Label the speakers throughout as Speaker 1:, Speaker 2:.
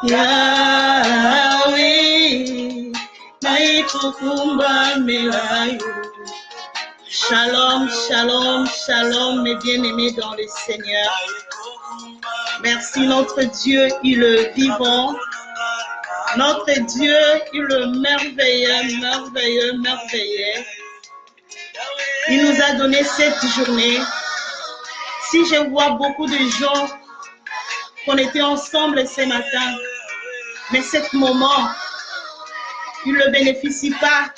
Speaker 1: Yahweh, naikukumba melayo. Shalom, shalom, shalom, mes bien-aimés dans le Seigneur. Merci notre Dieu, il est vivant. Notre Dieu, il est merveilleux, merveilleux, merveilleux. Il nous a donné cette journée. Si je vois beaucoup de gens qu'on était ensemble ce matin, mais ce moment, ils ne le bénéficient pas.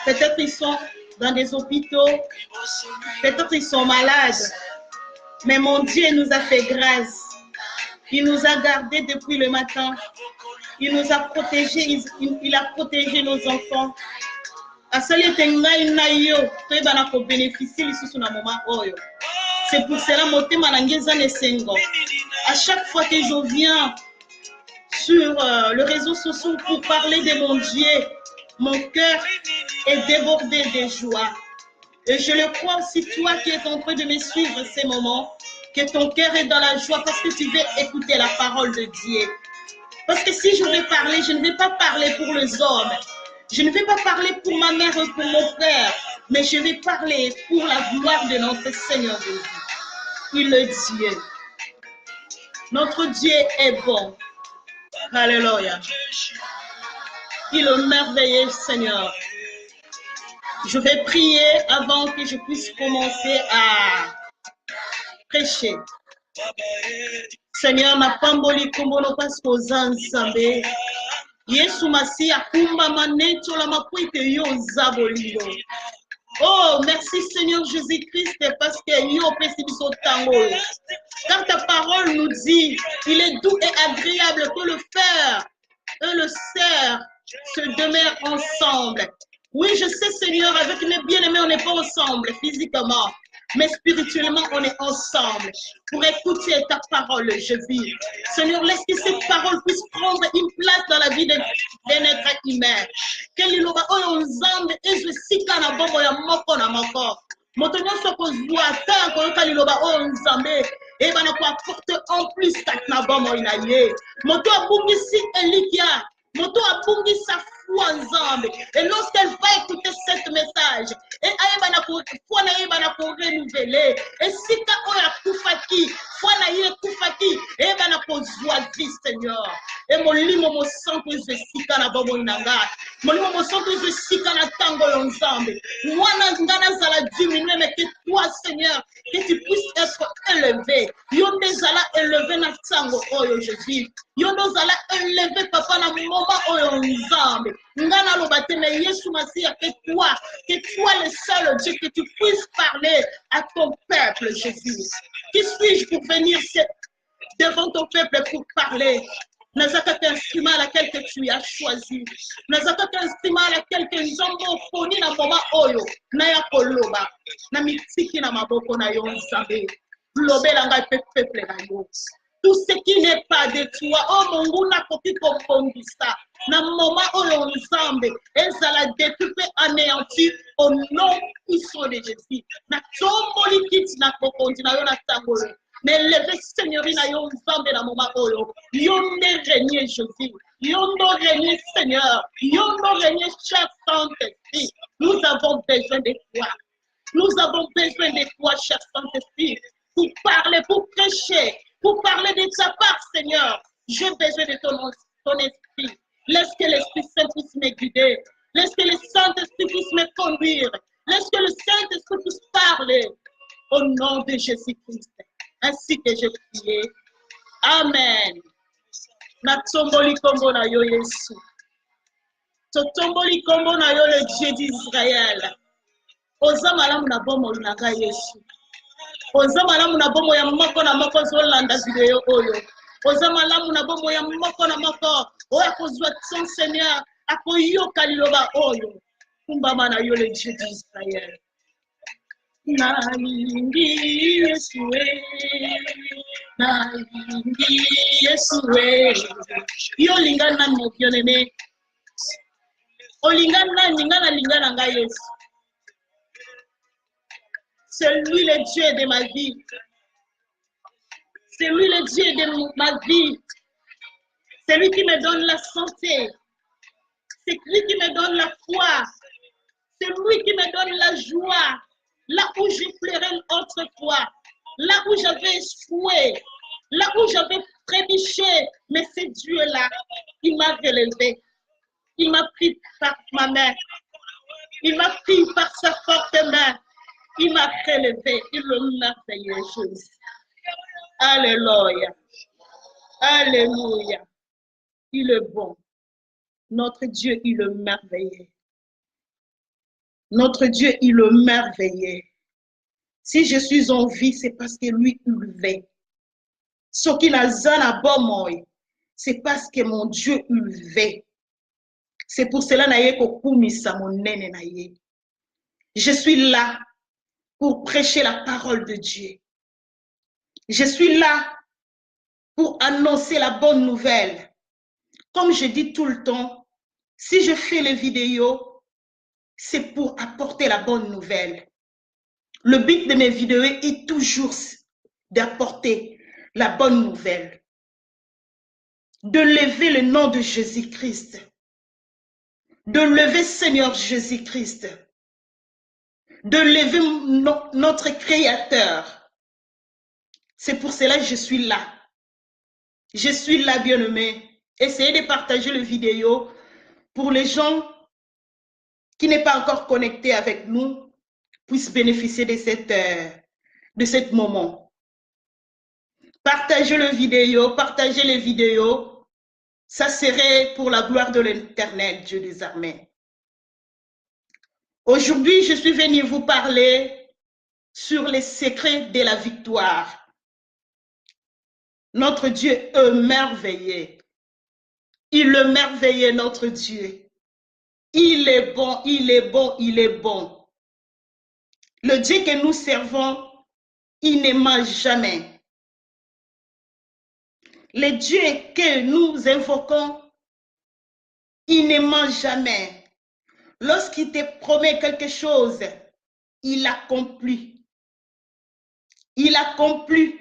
Speaker 1: Peut-être ils sont dans des hôpitaux, peut-être ils sont malades, mais mon Dieu nous a fait grâce. Il nous a gardés depuis le matin. Il nous a protégés, il a protégé nos enfants. C'est pour cela à chaque fois que je viens sur le réseau social pour parler de mon Dieu, mon cœur est débordé de joie. Et je le crois aussi, toi qui es en train de me suivre ces moments, que ton cœur est dans la joie parce que tu veux écouter la parole de Dieu. Parce que si je vais parler, je ne vais pas parler pour les hommes. Je ne vais pas parler pour ma mère ou pour mon frère, mais je vais parler pour la gloire de notre Seigneur Jésus. Il est Dieu. Notre Dieu est bon. Alléluia. Il est merveilleux, Seigneur. Je vais prier avant que je puisse commencer à prêcher. Seigneur, na pamboli kumbono pasko zansambe. Yesu masi akumba maneto la makwite yo zabolilo. Oh, merci Seigneur Jésus-Christ parce que yo pesibiso tango. Car ta parole nous dit, il est doux et agréable que le fer et le cerf se demeurent ensemble. Oui, je sais Seigneur, avec mes bien-aimés, on n'est pas ensemble physiquement, mais spirituellement, on est ensemble pour écouter ta parole, je vis. Seigneur, laisse que cette parole puisse prendre une place dans la vie de notre humain. Que l'illoba onzambe et je sika na bobo ya moko na moko. Moto nyonso kozwa ta koyoka liloba onzambe et bana ko apporter en plus na bomo ina ye. Moto abungisi elikia, moto abungisa foi ensemble. Et lorsqu'elle va écouter ce message, et aïbana ko renouveler. Et si ka oya kufaki, foi na ye kufaki, et bana ko joie Seigneur. Et mon limo mo santo je sika na bomo inanga. Mon limo mo santo je sika na tango ensemble. Mwana ngana zala diminuer mais que toi Seigneur, que tu puisses être élevé. Yo nezala élevé na tango oyo Jésus. Yo nezala élevé papa na moment oyo ensemble. Ngana lo bateme Yesu Masia que toi le seul Dieu, que tu puisses parler à ton peuple Jésus. Qui suis-je pour venir devant ton peuple pour parler? Nazaka instrument à laquelle que tu as choisi. Nazaka instrument à laquelle que nous avons fourni na moment oyo. Na ya koloba. Na mitiki na maboko na yo nzambe. Lobe langa peuple na yo. Tout ce qui n'est pas de toi, oh mon Dieu, n'a pas pu comprendre ça. Na moment oyo nzambe, ezala détruit anéanti au nom puissant de Jésus. Na tomboli kiti na kokondi na yo na tangolo. Mais levez Seigneur na yo nzambe na moment oyo. Yonde régner Jésus. Yonde régner Seigneur. Yonde régner cher Saint-Esprit. Nous avons besoin de toi. Nous avons besoin de toi, cher Saint-Esprit, pour parler, pour prêcher, pour parler de ta part, Seigneur. J'ai besoin de ton esprit. Laisse que l'Esprit Saint puisse me guider. Laisse que le Saint-Esprit puisse me conduire. Laisse que le Saint-Esprit puisse parler. Au nom de Jésus-Christ. Ainsi que j'ai prié. Amen. Na tomboli kombo na yo Yesu. Tomboli kombo na yo le Dieu d'Israël. Oza malamu na bomo lunanga Yesu. Oza malamu na bomo ya moko na moko zolanda video oyo. Oza malamu na bomo ya moko na moko. Oya kozwa son Seigneur akoyoka liloba oyo. Kumbama na yo le Dieu d'Israël. Nalingi Yesue, nalingi Yesue. Yo lingana mo bien-aimé. Olingana lingana nga Yesu. C'est lui le Dieu de ma vie. C'est lui le Dieu de ma vie. C'est lui qui me donne la santé. C'est lui qui me donne la foi. C'est lui qui me donne la joie. Là où je pleurais autrefois, là où j'avais échoué, là où j'avais trébuché, mais c'est Dieu-là, il m'a relevé. Il m'a pris par ma main. Il m'a pris par sa forte main. Il m'a relevé. Il le merveilleux Jésus. Alléluia. Alléluia. Il est bon. Notre Dieu, il est merveilleux. Notre Dieu, il est merveilleux. Si je suis en vie, c'est parce que lui, il veut. Ce qui n'a pas bon, c'est parce que mon Dieu, il veut. C'est pour cela que je suis là pour prêcher la parole de Dieu. Je suis là pour annoncer la bonne nouvelle. Comme je dis tout le temps, si je fais les vidéos, c'est pour apporter la bonne nouvelle. Le but de mes vidéos est toujours d'apporter la bonne nouvelle, de lever le nom de Jésus-Christ, de lever Seigneur Jésus-Christ, de lever notre Créateur. C'est pour cela que je suis là. Je suis là, bien-aimé. Essayez de partager la vidéo pour les gens qui n'est pas encore connectés avec nous puissent bénéficier de cet moment. Partagez les vidéos. Ça serait pour la gloire de l'Éternel, Dieu des armées. Aujourd'hui, je suis venue vous parler sur les secrets de la victoire. Notre Dieu est merveilleux. Il est merveilleux, notre Dieu. Il est bon, il est bon, il est bon. Le Dieu que nous servons, il ne mange jamais. Le Dieu que nous invoquons, il ne ment jamais. Lorsqu'il te promet quelque chose, il accomplit. Il accomplit.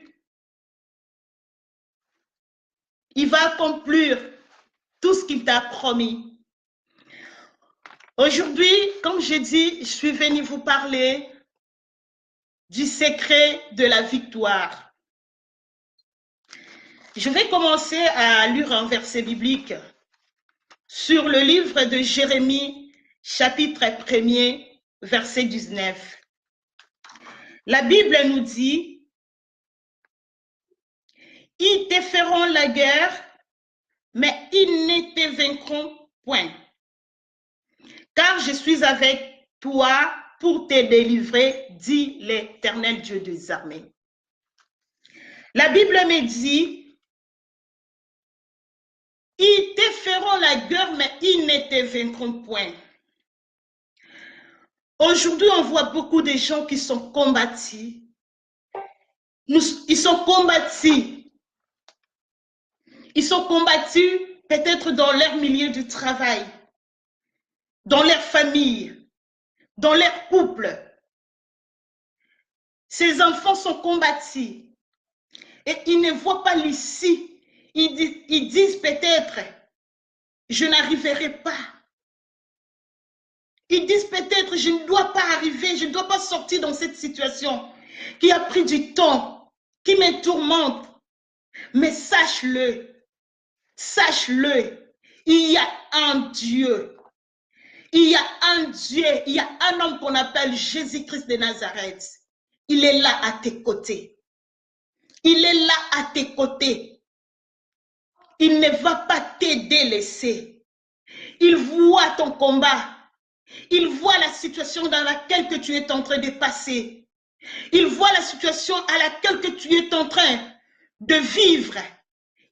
Speaker 1: Il va accomplir tout ce qu'il t'a promis. Aujourd'hui, comme je dis, je suis venue vous parler du secret de la victoire. Je vais commencer à lire un verset biblique sur le livre de Jérémie, chapitre 1er, verset 19. La Bible nous dit, « Ils te feront la guerre, mais ils ne te vaincront point. Car je suis avec toi pour te délivrer, dit l'Éternel Dieu des armées. » La Bible me dit, ils te feront la guerre, mais ils ne te vaincront point. Aujourd'hui, on voit beaucoup de gens qui sont combattus. Ils sont combattus. Ils sont combattus peut-être dans leur milieu de travail, dans leur famille, dans leur couple. Ces enfants sont combattus et ils ne voient pas l'issue. Ils disent peut-être, je n'arriverai pas. Ils disent peut-être, je ne dois pas arriver, je ne dois pas sortir dans cette situation qui a pris du temps, qui me tourmente. Mais sache-le, sache-le, il y a un Dieu. Il y a un Dieu, il y a un homme qu'on appelle Jésus-Christ de Nazareth. Il est là à tes côtés. Il est là à tes côtés. Il ne va pas te délaisser. Il voit ton combat. Il voit la situation dans laquelle que tu es en train de passer. Il voit la situation à laquelle que tu es en train de vivre.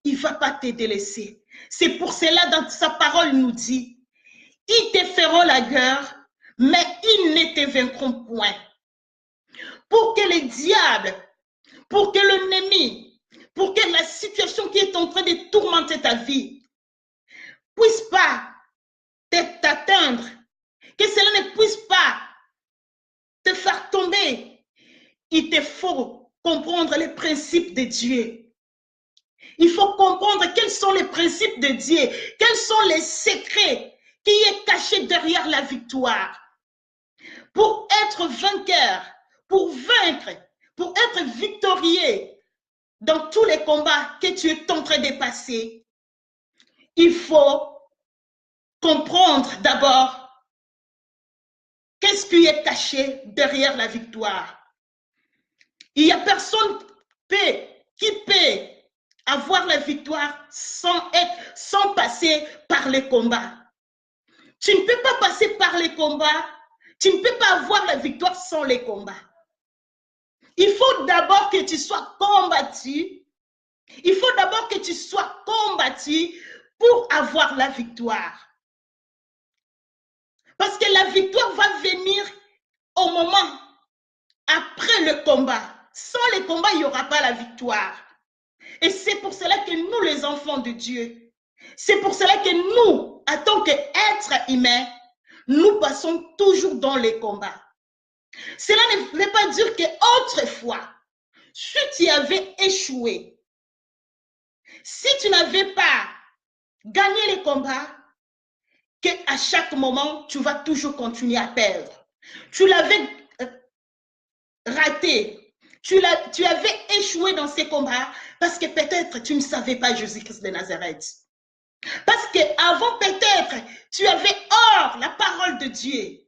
Speaker 1: Il ne va pas te délaisser. C'est pour cela dans sa parole nous dit, ils te feront la guerre, mais ils ne te vaincront point. Pour que les diables, pour que l'ennemi, pour que la situation qui est en train de tourmenter ta vie puisse pas t'atteindre, que cela ne puisse pas te faire tomber, il te faut comprendre les principes de Dieu. Il faut comprendre quels sont les principes de Dieu, quels sont les secrets qui est caché derrière la victoire. Pour être vainqueur, pour vaincre, pour être victorieux dans tous les combats que tu es en train de passer, il faut comprendre d'abord qu'est-ce qui est caché derrière la victoire. Il n'y a personne qui peut avoir la victoire sans passer par les combats. Tu ne peux pas passer par les combats, tu ne peux pas avoir la victoire sans les combats. Il faut d'abord que tu sois combattu. Il faut d'abord que tu sois combattu pour avoir la victoire. Parce que la victoire va venir au moment après le combat. Sans les combats, il n'y aura pas la victoire. Et c'est pour cela que nous, les enfants de Dieu, c'est pour cela que nous, en tant qu'êtres humains, nous passons toujours dans les combats. Cela ne veut pas dire qu'autrefois, si tu avais échoué, si tu n'avais pas gagné les combats, qu'à chaque moment, tu vas toujours continuer à perdre. Tu l'avais raté, tu avais échoué dans ces combats parce que peut-être tu ne savais pas Jésus-Christ de Nazareth. Parce qu'avant, peut-être, tu avais hors la parole de Dieu.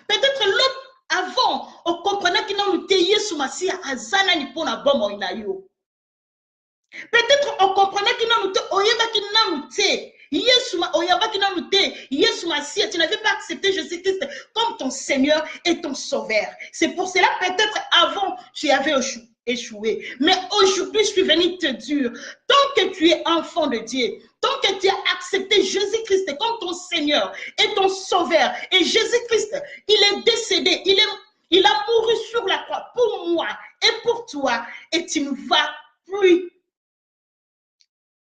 Speaker 1: Peut-être l'autre avant, on comprenait qu'il nous tayait sous ma scie à Zana ni pour la bombe en ayo. Peut-être on comprenait qu'il nous tayait, tu n'avais pas accepté Jésus-Christ comme ton Seigneur et ton Sauveur. C'est pour cela peut-être avant tu avais échoué. Mais aujourd'hui, je suis venu te dire, tant que tu es enfant de Dieu, tant que tu as accepté Jésus-Christ comme ton Seigneur et ton Sauveur, et Jésus-Christ, il est décédé, il a mouru sur la croix pour moi et pour toi, et tu ne vas plus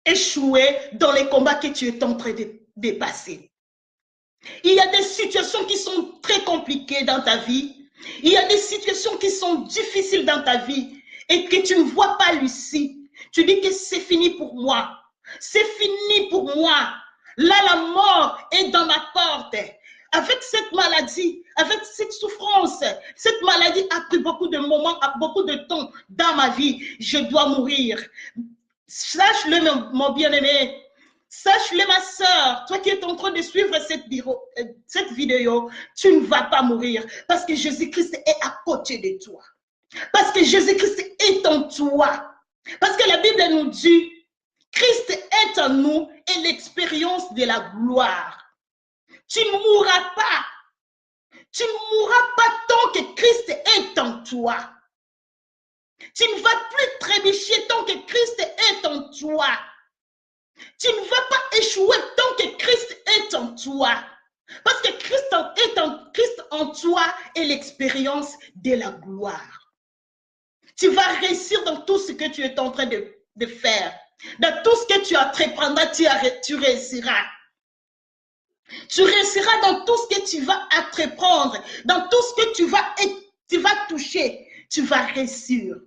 Speaker 1: échouer dans les combats que tu es en train de passer. Il y a des situations qui sont très compliquées dans ta vie. Il y a des situations qui sont difficiles dans ta vie et que tu ne vois pas l'issue. Tu dis que c'est fini pour moi. C'est fini pour moi. Là, la mort est dans ma porte. Avec cette maladie, avec cette souffrance, cette maladie a pris beaucoup de moments, beaucoup de temps dans ma vie. Je dois mourir. Sache-le, mon bien-aimé. Sache-le, ma soeur, toi qui es en train de suivre cette vidéo, tu ne vas pas mourir parce que Jésus-Christ est à côté de toi. Parce que Jésus-Christ est en toi. Parce que la Bible nous dit, Christ est en nous et l'expérience de la gloire. Tu ne mourras pas. Tu ne mourras pas tant que Christ est en toi. Tu ne vas plus trébucher tant que Christ est en toi. Tu ne vas pas échouer tant que Christ est en toi. Parce que Christ en toi est l'expérience de la gloire. Tu vas réussir dans tout ce que tu es en train de faire. Dans tout ce que tu entreprendras, tu réussiras. Tu réussiras dans tout ce que tu vas entreprendre. Dans tout ce que tu vas toucher, tu vas réussir.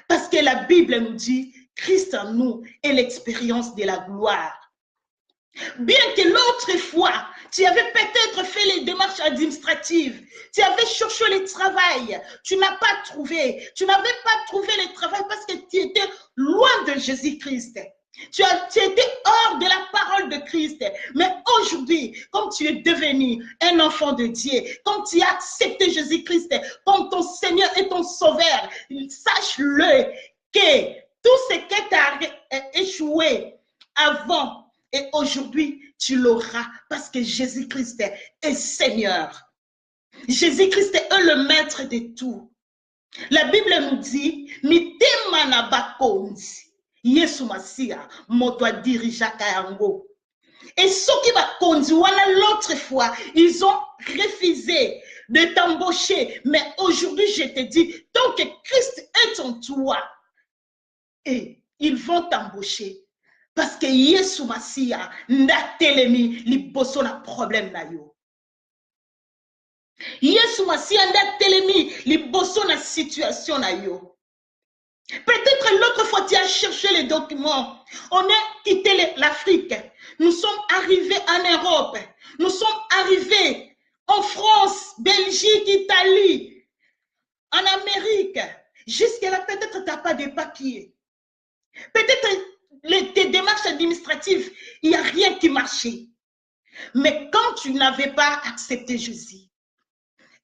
Speaker 1: Parce que la Bible nous dit, Christ en nous est l'expérience de la gloire. Bien que l'autre fois, tu avais peut-être fait les démarches administratives, tu avais cherché le travail, tu n'as pas trouvé, tu n'avais pas trouvé le travail parce que tu étais loin de Jésus-Christ. Tu étais hors de la parole de Christ. Mais aujourd'hui, comme tu es devenu un enfant de Dieu, comme tu as accepté Jésus-Christ comme ton Seigneur et ton Sauveur, sache-le que tout ce qui t'a échoué avant et aujourd'hui, tu l'auras parce que Jésus-Christ est Seigneur. Jésus-Christ est le maître de tout. La Bible nous dit, mitema na bakonzi. Yesu Masia, moto dirijaka yango. Et ceux qui va conduire l'autre fois, ils ont refusé de t'embaucher. Mais aujourd'hui, je te dis, tant que Christ est en toi, et ils vont t'embaucher. Parce que Yesu Masia n'a telemi liboso na problème na yo. Yesu Masia n'a telemi liboso na situation na yo. Peut-être l'autre fois, tu as cherché les documents. On a quitté l'Afrique. Nous sommes arrivés en Europe. Nous sommes arrivés en France, Belgique, Italie, en Amérique. Jusqu'à là, peut-être tu n'as pas de papiers. Peut-être tes démarches administratives, il n'y a rien qui marchait. Mais quand tu n'avais pas accepté Jésus,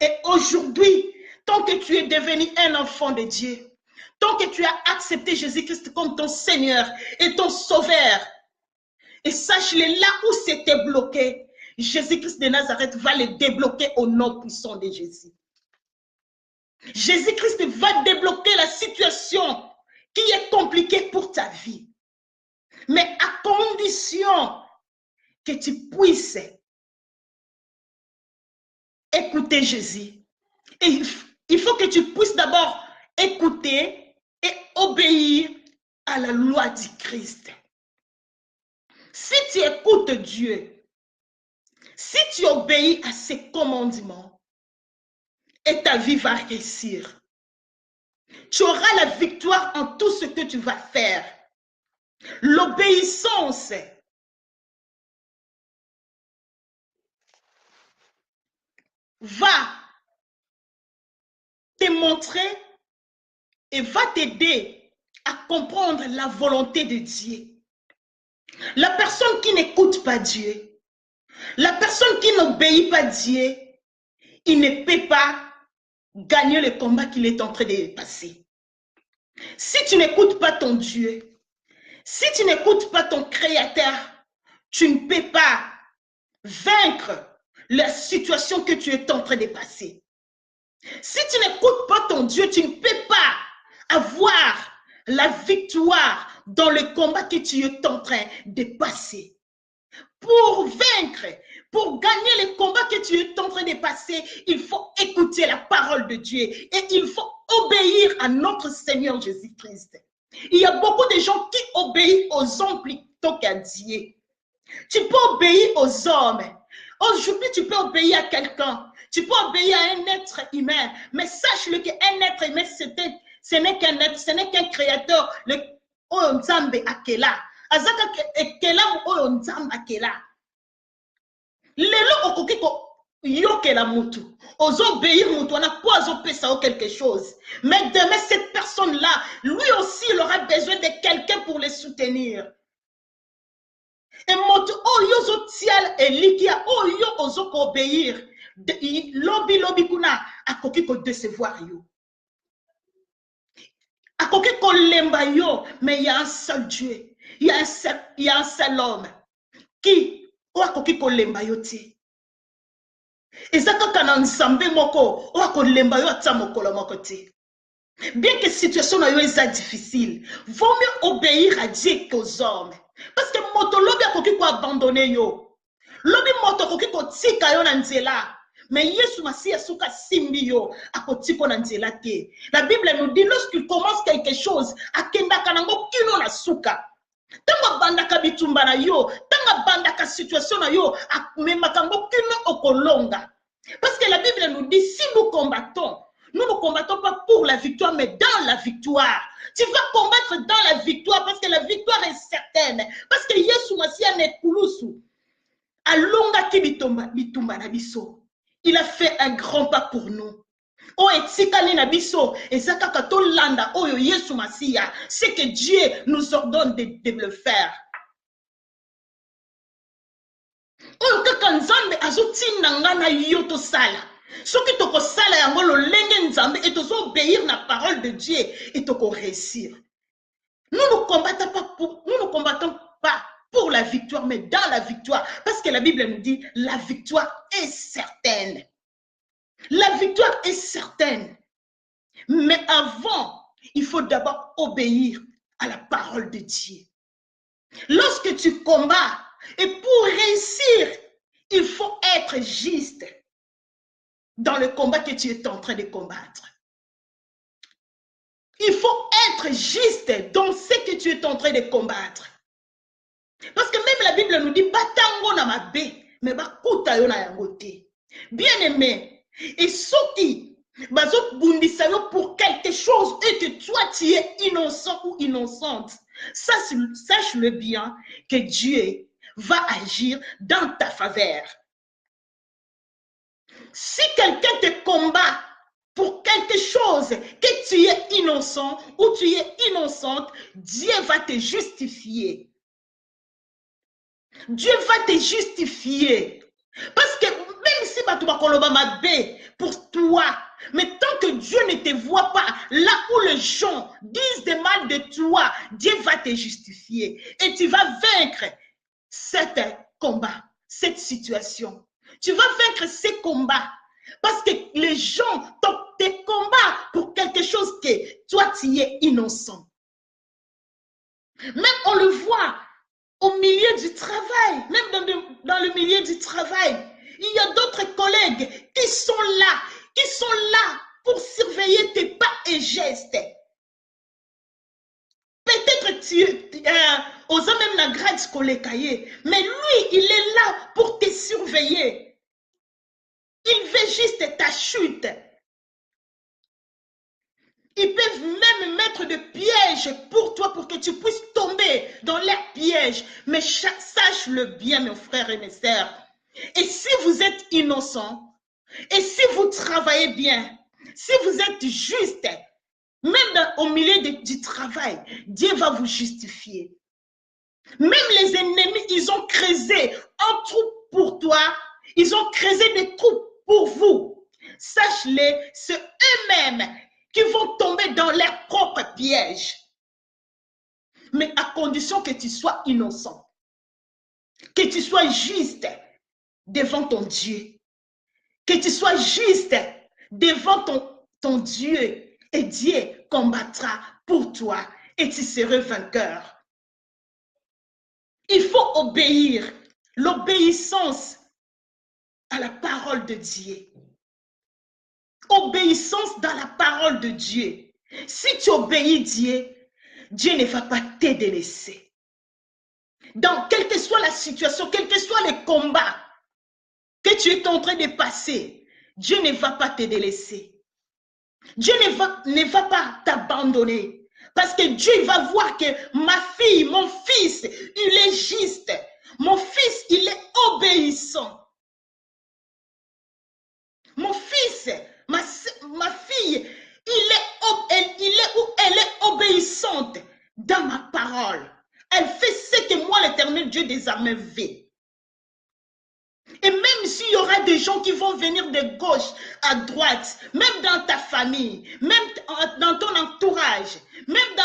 Speaker 1: et aujourd'hui, tant que tu es devenu un enfant de Dieu, tant que tu as accepté Jésus-Christ comme ton Seigneur et ton Sauveur, et sache-le, là où c'était bloqué, Jésus-Christ de Nazareth va le débloquer au nom puissant de Jésus. Jésus-Christ va débloquer la situation qui est compliquée pour ta vie. Mais à condition que tu puisses écouter Jésus. Et il faut que tu puisses d'abord écouter et obéir à la loi du Christ. Si tu écoutes Dieu, si tu obéis à ses commandements, et ta vie va réussir. Tu auras la victoire en tout ce que tu vas faire. L'obéissance va te montrer et va t'aider à comprendre la volonté de Dieu. La personne qui n'écoute pas Dieu, la personne qui n'obéit pas Dieu, il ne peut pas gagner le combat qu'il est en train de passer. Si tu n'écoutes pas ton Dieu, si tu n'écoutes pas ton Créateur, tu ne peux pas vaincre la situation que tu es en train de passer. Si tu n'écoutes pas ton Dieu, tu ne peux pas avoir la victoire dans le combat que tu es en train de passer. Pour vaincre, pour gagner le combat que tu es en train de passer, il faut écouter la parole de Dieu et il faut obéir à notre Seigneur Jésus-Christ. Il y a beaucoup de gens qui obéissent aux hommes plutôt qu'à Dieu. Tu peux obéir aux hommes. Aujourd'hui, tu peux obéir à quelqu'un. Tu peux obéir à un être humain. Mais sache-le qu'un être humain, ce n'est qu'un être, ce n'est qu'un créateur. Le Nzambe akela. Azaka ekela oyo Nzambe akela. Lelo okoki ko yokela mutu. Obéir mutu, on a pas opesa quelque chose. Mais demain, cette personne-là, lui aussi, il aura besoin de quelqu'un pour le soutenir. Et moto oyo zo tial elikia oyo ozo ko obéir lobi kuna akoki ko décevoir yo akoki ko lemba yo. Mais il y a un seul Dieu, il y a un seul homme qui o akoki ko lemba yo ti ezaka kana Nzambe moko o ko lemba yo ata mokolo moko ti. Bien que situation na yo est difficile, vaut mieux obéir à Dieu qu'aux hommes. Parce que moto lobi akoki ko abandonner yo. Lobi moto akoki ko tika yo na nzela. Mais Yesu Masiya suka simbi yo akotiko na nzela te. La Bible nous dit lorsqu'il commence quelque chose, akendaka nango kino na suka. Tanga bandaka bitumba na yo, tanga bandaka situation na yo, akmemaka ngo kino okolonga. Parce que la Bible nous dit si nous combattons, nous ne combattons pas pour la victoire, mais dans la victoire. Tu vas combattre dans la victoire parce que la victoire est certaine. Parce que Yesu Masiya ne kulusu. Alonga ki bitumba na biso. Il a fait un grand pas pour nous. Oh, etikali na biso, ezaka kato landa oyo Yesu Masiya. C'est que Dieu nous ordonne de le faire. Oyo kaka Nzambe azotinda nga na yo to sala. Soki toko sala yango lolenge Nzambe et tozo obéir na parole de Dieu et toko réussir. Nous ne combattons pas pour la victoire, mais dans la victoire. Parce que la Bible nous dit, la victoire est certaine. La victoire est certaine. Mais avant, il faut d'abord obéir à la parole de Dieu. Lorsque tu combats, et pour réussir, il faut être juste dans le combat que tu es en train de combattre. Il faut être juste dans ce que tu es en train de combattre. Parce que même la Bible nous dit, batango na mabe, mais bakuta yo na yango te. Bien aimé, et soki bazobundisa yo pour quelque chose et que toi tu es innocent ou innocente. Sache-le bien que Dieu va agir dans ta faveur. Si quelqu'un te combat pour quelque chose que tu es innocent ou tu es innocente, Dieu va te justifier. Dieu va te justifier. Parce que même si tu vas pour toi, mais tant que Dieu ne te voit pas, là où les gens disent des mal de toi, Dieu va te justifier. Et tu vas vaincre cet combat, cette situation. Tu vas vaincre ces combats. Parce que les gens te combattent pour quelque chose que toi, tu es innocent. Même on le voit au milieu du travail, même dans le milieu du travail. Il y a d'autres collègues qui sont là pour surveiller tes pas et gestes. Peut-être tu osons même la grade scolaire, mais lui, il est là pour te surveiller. Il veut juste ta chute. Ils peuvent même mettre des pièges pour toi, pour que tu puisses tomber dans leurs pièges. Mais sache-le bien, mes frères et mes sœurs. Et si vous êtes innocent, et si vous travaillez bien, si vous êtes juste, même au milieu du travail, Dieu va vous justifier. Même les ennemis, ils ont creusé un trou pour toi, ils ont creusé des trous pour vous. Sache-le, c'est eux-mêmes qui vont tomber dans leurs propres pièges. Mais à condition que tu sois innocent, que tu sois juste devant ton Dieu, que tu sois juste devant ton Dieu, et Dieu combattra pour toi et tu seras vainqueur. Il faut obéir, l'obéissance à la parole de Dieu. Obéissance dans la parole de Dieu. Si tu obéis Dieu, Dieu ne va pas te délaisser. Dans quelle que soit la situation, quel que soit le combat que tu es en train de passer, Dieu ne va pas te délaisser. Dieu ne va pas t'abandonner. Parce que Dieu va voir que ma fille, mon fils, il est juste. Mon fils, il est obéissant. Mon fils, ma fille, elle est obéissante dans ma parole. Elle fait ce que moi, l'Éternel Dieu des armées, veut. Et même s'il y aura des gens qui vont venir de gauche à droite, même dans ta famille, même dans ton entourage, même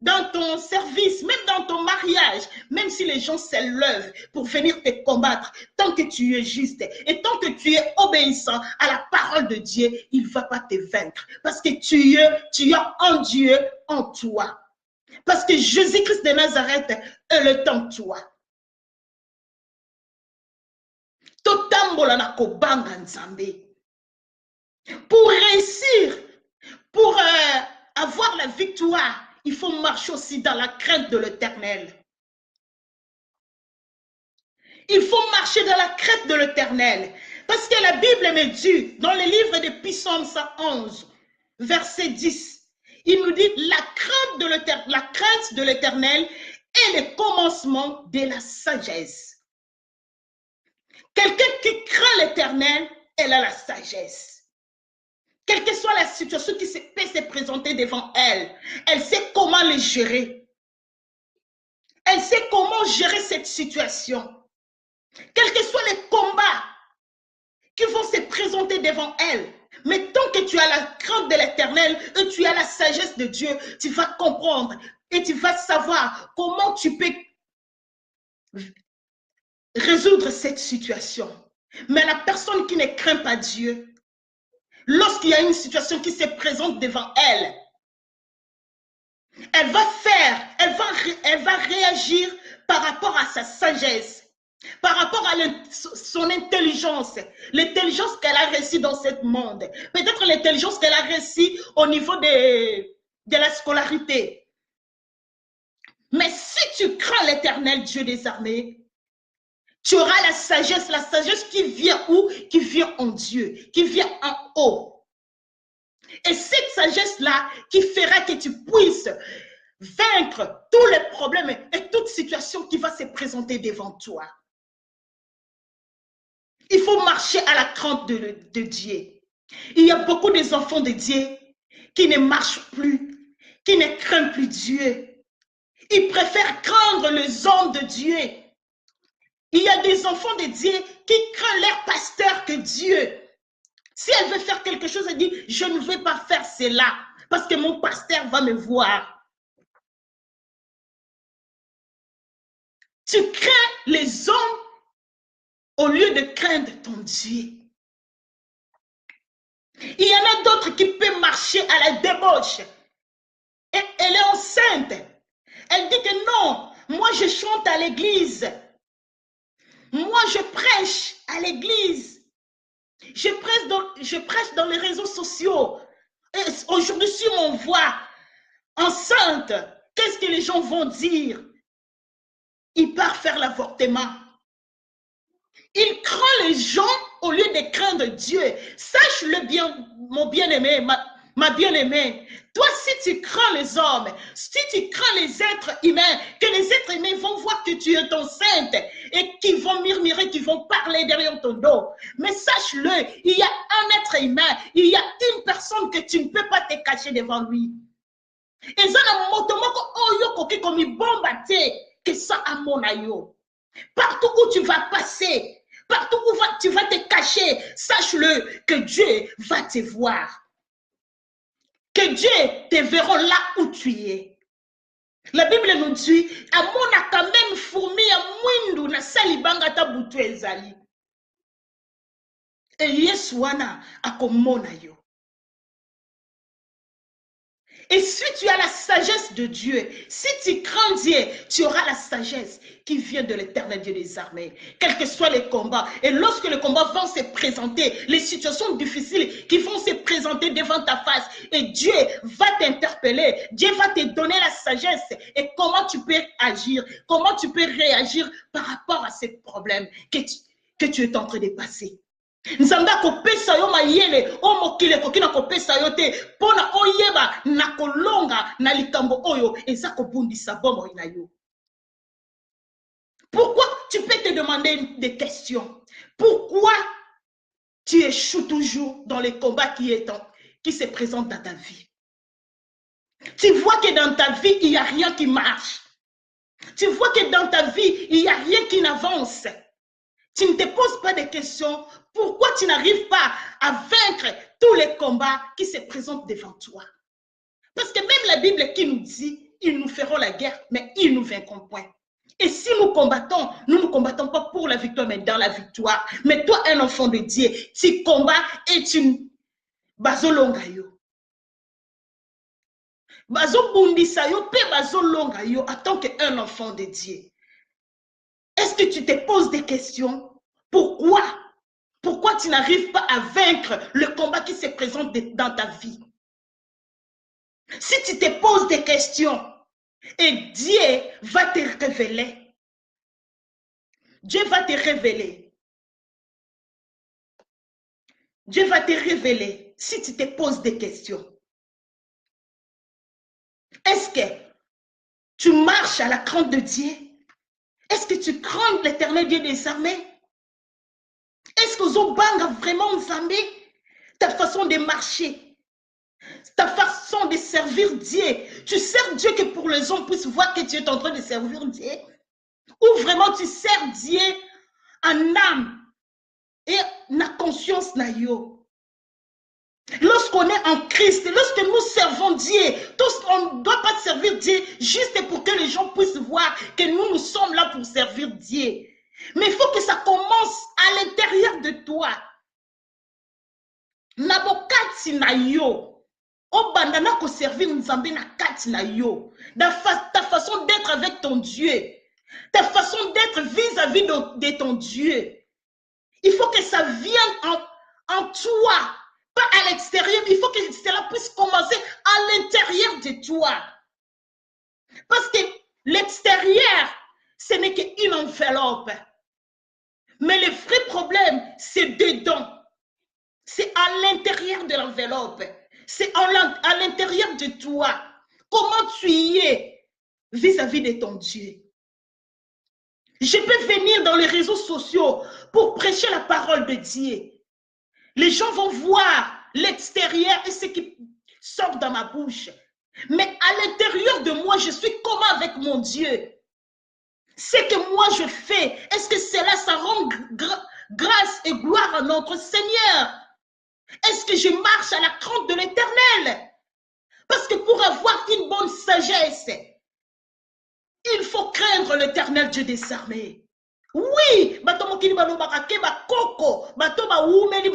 Speaker 1: dans ton service, même dans ton mariage, même si les gens s'élèvent pour venir te combattre, tant que tu es juste et tant que tu es obéissant à la parole de Dieu, il ne va pas te vaincre. Parce que tu as un Dieu en toi. Parce que Jésus-Christ de Nazareth est en toi. Pour réussir, pour avoir la victoire, il faut marcher aussi dans la crainte de l'Éternel. Il faut marcher dans la crainte de l'Éternel. Parce que la Bible me dit, dans le livre de Psaume 111, verset 10, il nous dit, la crainte de l'Éternel est le commencement de la sagesse. Quelqu'un qui craint l'Éternel, elle a la sagesse. Quelle que soit la situation qui peut se présenter devant elle, elle sait comment les gérer. Elle sait comment gérer cette situation. Quels que soient les combats qui vont se présenter devant elle, mais tant que tu as la crainte de l'Éternel et tu as la sagesse de Dieu, tu vas comprendre et tu vas savoir comment tu peux résoudre cette situation. Mais la personne qui ne craint pas Dieu, lorsqu'il y a une situation qui se présente devant elle, elle va réagir par rapport à sa sagesse, par rapport à son intelligence, l'intelligence qu'elle a reçue dans ce monde, peut-être l'intelligence qu'elle a reçue au niveau de la scolarité. Mais si tu crains l'Éternel Dieu des armées, tu auras la sagesse qui vient où? Qui vient en Dieu, qui vient en haut. Et cette sagesse-là qui fera que tu puisses vaincre tous les problèmes et toute situation qui va se présenter devant toi. Il faut marcher à la crainte de Dieu. Il y a beaucoup des enfants de Dieu qui ne marchent plus, qui ne craignent plus Dieu. Ils préfèrent craindre les hommes de Dieu. Il y a des enfants de Dieu qui craignent leur pasteur que Dieu. Si elle veut faire quelque chose, elle dit, je ne vais pas faire cela parce que mon pasteur va me voir. Tu crains les hommes au lieu de craindre ton Dieu. Il y en a d'autres qui peuvent marcher à la débauche. Et elle est enceinte. Elle dit que non, moi je chante à l'église. Moi je prêche à l'église. Je prêche dans les réseaux sociaux. Aujourd'hui, si on voit enceinte, qu'est-ce que les gens vont dire? Il part faire l'avortement. Il craint les gens au lieu de craindre Dieu. Sache-le bien, mon bien-aimé, ma bien-aimée. Toi, si tu crains les hommes, si tu crains les êtres humains, que les êtres humains vont voir que tu es enceinte et qu'ils vont murmurer, qu'ils vont parler derrière ton dos. Mais sache-le, il y a un être humain, il y a une personne que tu ne peux pas te cacher devant lui. Et ça, na motomoko oyo koki komi bomba te que ça à mon ayo. Partout où tu vas passer, partout où tu vas te cacher, sache-le que Dieu va te voir. Que Dieu te verra là où tu es. La Bible nous dit, amona quand même fourmi à mwindu na salibanga ta butu ezali. Et Yesu wana akomona yo. Et si tu as la sagesse de Dieu, si tu crains Dieu, tu auras la sagesse qui vient de l'Éternel Dieu des armées, quels que soient les combats. Et lorsque les combats vont se présenter, les situations difficiles qui vont se présenter devant ta face, et Dieu va t'interpeller, Dieu va te donner la sagesse et comment tu peux agir, comment tu peux réagir par rapport à ces problèmes que tu es en train de passer. Nzambe akopesa yo mayele o mokili ekoki na kopesa yo te mpona oyeba na kolonga na likambo oyo eza kobundisa bomoi na yo. Pourquoi tu peux te demander des questions? Pourquoi tu échoues toujours dans les combats qui se présentent dans ta vie? Tu vois que dans ta vie, il n'y a rien qui marche. Tu vois que dans ta vie, il n'y a rien qui n'avance. Tu ne te poses pas de questions. Pourquoi tu n'arrives pas à vaincre tous les combats qui se présentent devant toi? Parce que même la Bible qui nous dit, ils nous feront la guerre, mais ils ne nous vaincront point. Et si nous ne combattons pas pour la victoire, mais dans la victoire. Mais toi, un enfant de Dieu, tu combats et tu bazolonga yo. Bazobundisa yo, pe bazolonga yo, en tant qu'un enfant de Dieu. Est-ce que tu te poses des questions? Pourquoi? Pourquoi tu n'arrives pas à vaincre le combat qui se présente dans ta vie? Si tu te poses des questions et Dieu va te révéler, Dieu va te révéler. Dieu va te révéler si tu te poses des questions. Est-ce que tu marches à la crainte de Dieu? Est-ce que tu crains l'Éternel Dieu des armées? Est-ce que Zobanga vraiment Nzambe? Ta façon de marcher, ta façon de servir Dieu. Tu sers Dieu que pour les hommes puissent voir que tu es en train de servir Dieu? Ou vraiment tu sers Dieu en âme et na conscience na yo? Lorsqu'on est en Christ, lorsque nous servons Dieu, on ne doit pas servir Dieu juste pour que les gens puissent voir que nous sommes là pour servir Dieu. Mais il faut que ça commence à l'intérieur de toi. Nabokati na yo, obandana ko servir Nzambe na kati na yo. Ta façon d'être avec ton Dieu, ta façon d'être vis-à-vis de ton Dieu. Il faut que ça vienne en toi, pas à l'extérieur. Il faut que cela puisse commencer à l'intérieur de toi. Parce que l'extérieur, ce n'est qu'une enveloppe. Mais le vrai problème, c'est dedans. C'est à l'intérieur de l'enveloppe. C'est à l'intérieur de toi. Comment tu y es vis-à-vis de ton Dieu. Je peux venir dans les réseaux sociaux pour prêcher la parole de Dieu. Les gens vont voir l'extérieur et ce qui sort dans ma bouche. Mais à l'intérieur de moi, je suis comment avec mon Dieu? Ce que moi je fais, est-ce que cela, ça rend grâce et gloire à notre Seigneur? Est-ce que je marche à la crainte de l'Éternel? Parce que pour avoir une bonne sagesse, il faut craindre l'Éternel Dieu des armées. Oui,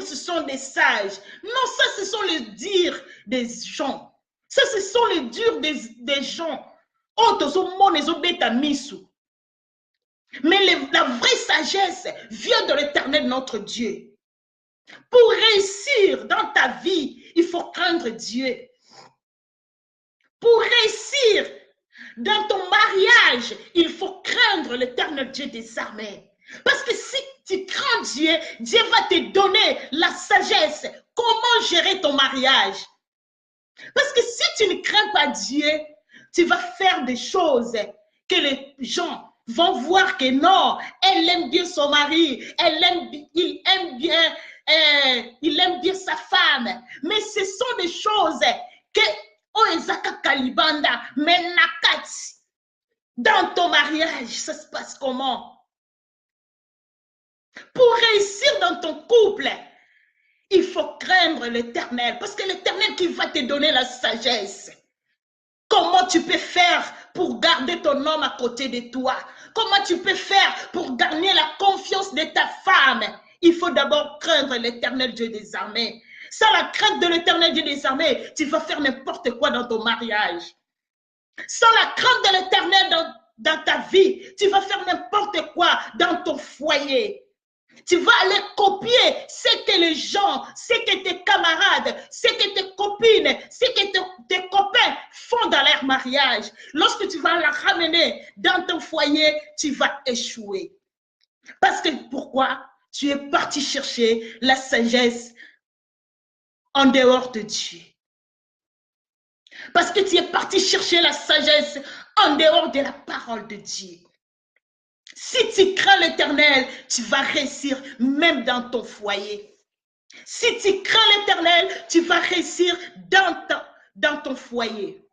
Speaker 1: ce sont des sages. Non, ça, ce sont les dires des gens. Ça, ce sont les dires des gens. Mais la vraie sagesse vient de l'Éternel notre Dieu. Pour réussir dans ta vie, il faut craindre Dieu. Pour réussir dans ton mariage, il faut craindre l'Éternel Dieu des armées. Parce que si tu crains Dieu, Dieu va te donner la sagesse. Comment gérer ton mariage? Parce que si tu ne crains pas Dieu, tu vas faire des choses que les gens vont voir que non, elle aime bien son mari, il aime bien sa femme. Mais ce sont des choses que dans ton mariage, ça se passe comment? Pour réussir dans ton couple, il faut craindre l'Éternel, parce que l'Éternel qui va te donner la sagesse. Comment tu peux faire pour garder ton homme à côté de toi? Comment tu peux faire pour gagner la confiance de ta femme? Il faut d'abord craindre l'Éternel Dieu des armées. Sans la crainte de l'Éternel Dieu des armées, tu vas faire n'importe quoi dans ton mariage. Sans la crainte de l'Éternel dans ta vie, tu vas faire n'importe quoi dans ton foyer. Tu vas aller copier ce que les gens, ce que tes camarades, ce que tes copines, ce que tes copains font dans leur mariage. Lorsque tu vas la ramener dans ton foyer, tu vas échouer. Parce que pourquoi? Tu es parti chercher la sagesse en dehors de Dieu. Parce que tu es parti chercher la sagesse en dehors de la parole de Dieu. Si tu crains l'Éternel, tu vas réussir même dans ton foyer. Si tu crains l'Éternel, tu vas réussir dans ton foyer.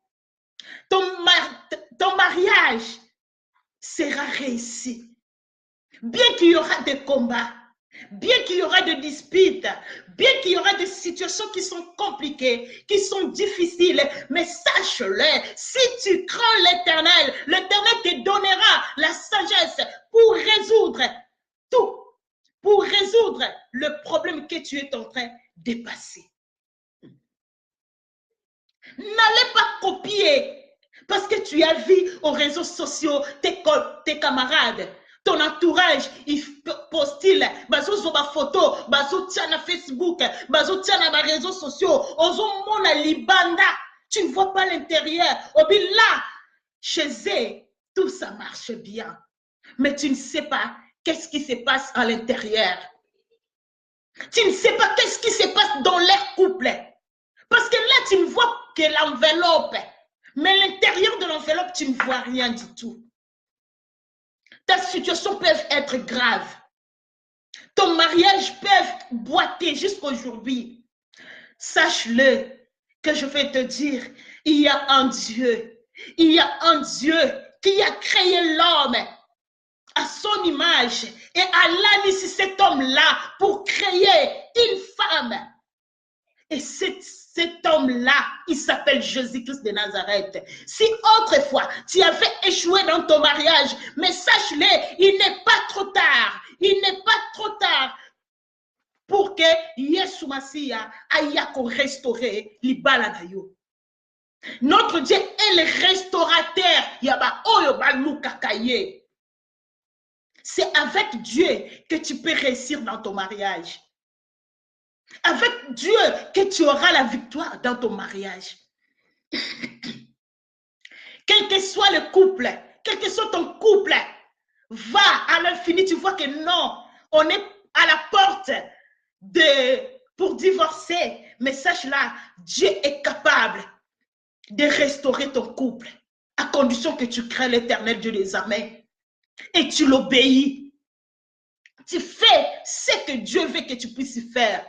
Speaker 1: Ton mariage sera réussi. Bien qu'il y aura des combats, bien qu'il y aura des disputes, bien qu'il y aura des situations qui sont compliquées, qui sont difficiles, mais sache-le, si tu crains l'Éternel, l'Éternel te donnera la sagesse pour résoudre tout, pour résoudre le problème que tu es en train de passer. N'allez pas copier parce que tu as vu aux réseaux sociaux tes camarades. Ton entourage, il postile, bazo zoba photo, bazo tia na Facebook, bazo tia na réseaux sociaux, ozo mona libanda, tu ne vois pas l'intérieur. Obi là, chez eux, tout ça marche bien. Mais tu ne sais pas qu'est-ce qui se passe à l'intérieur. Tu ne sais pas qu'est-ce qui se passe dans leur couple. Parce que là, tu ne vois que l'enveloppe. Mais l'intérieur de l'enveloppe, tu ne vois rien du tout. Ta situation peut être grave. Ton mariage peut boiter jusqu'aujourd'hui. Sache-le que je vais te dire, il y a un Dieu. Il y a un Dieu qui a créé l'homme à son image. Et Allah a mis cet homme-là pour créer une femme. Et cet homme-là, il s'appelle Jésus-Christ de Nazareth. Si autrefois, tu avais échoué dans ton mariage, mais sache-le, il n'est pas trop tard. Il n'est pas trop tard pour que Yesu Masia aille restaurer l'ibala dayo. Notre Dieu est le restaurateur. Yaba oyo baluka kaye. C'est avec Dieu que tu peux réussir dans ton mariage. Avec Dieu que tu auras la victoire dans ton mariage. Quel que soit le couple, quel que soit ton couple, va à l'infini, tu vois que non, on est à la porte pour divorcer. Mais sache-là, Dieu est capable de restaurer ton couple à condition que tu crains l'Éternel Dieu des armées et tu l'obéis. Tu fais ce que Dieu veut que tu puisses faire.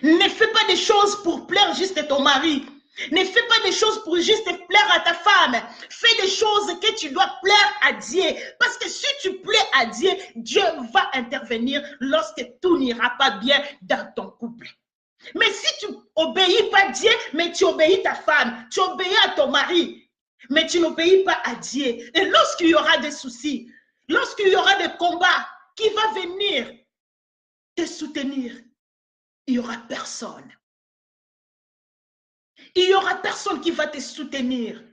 Speaker 1: Ne fais pas des choses pour plaire juste à ton mari. Ne fais pas des choses pour juste plaire à ta femme. Fais des choses que tu dois plaire à Dieu. Parce que si tu plais à Dieu, Dieu va intervenir lorsque tout n'ira pas bien dans ton couple. Mais si tu obéis pas à Dieu, mais tu obéis ta femme, tu obéis à ton mari, mais tu n'obéis pas à Dieu. Et lorsqu'il y aura des soucis, lorsqu'il y aura des combats, qui va venir te soutenir? Il n'y aura personne. Il n'y aura personne qui va te soutenir.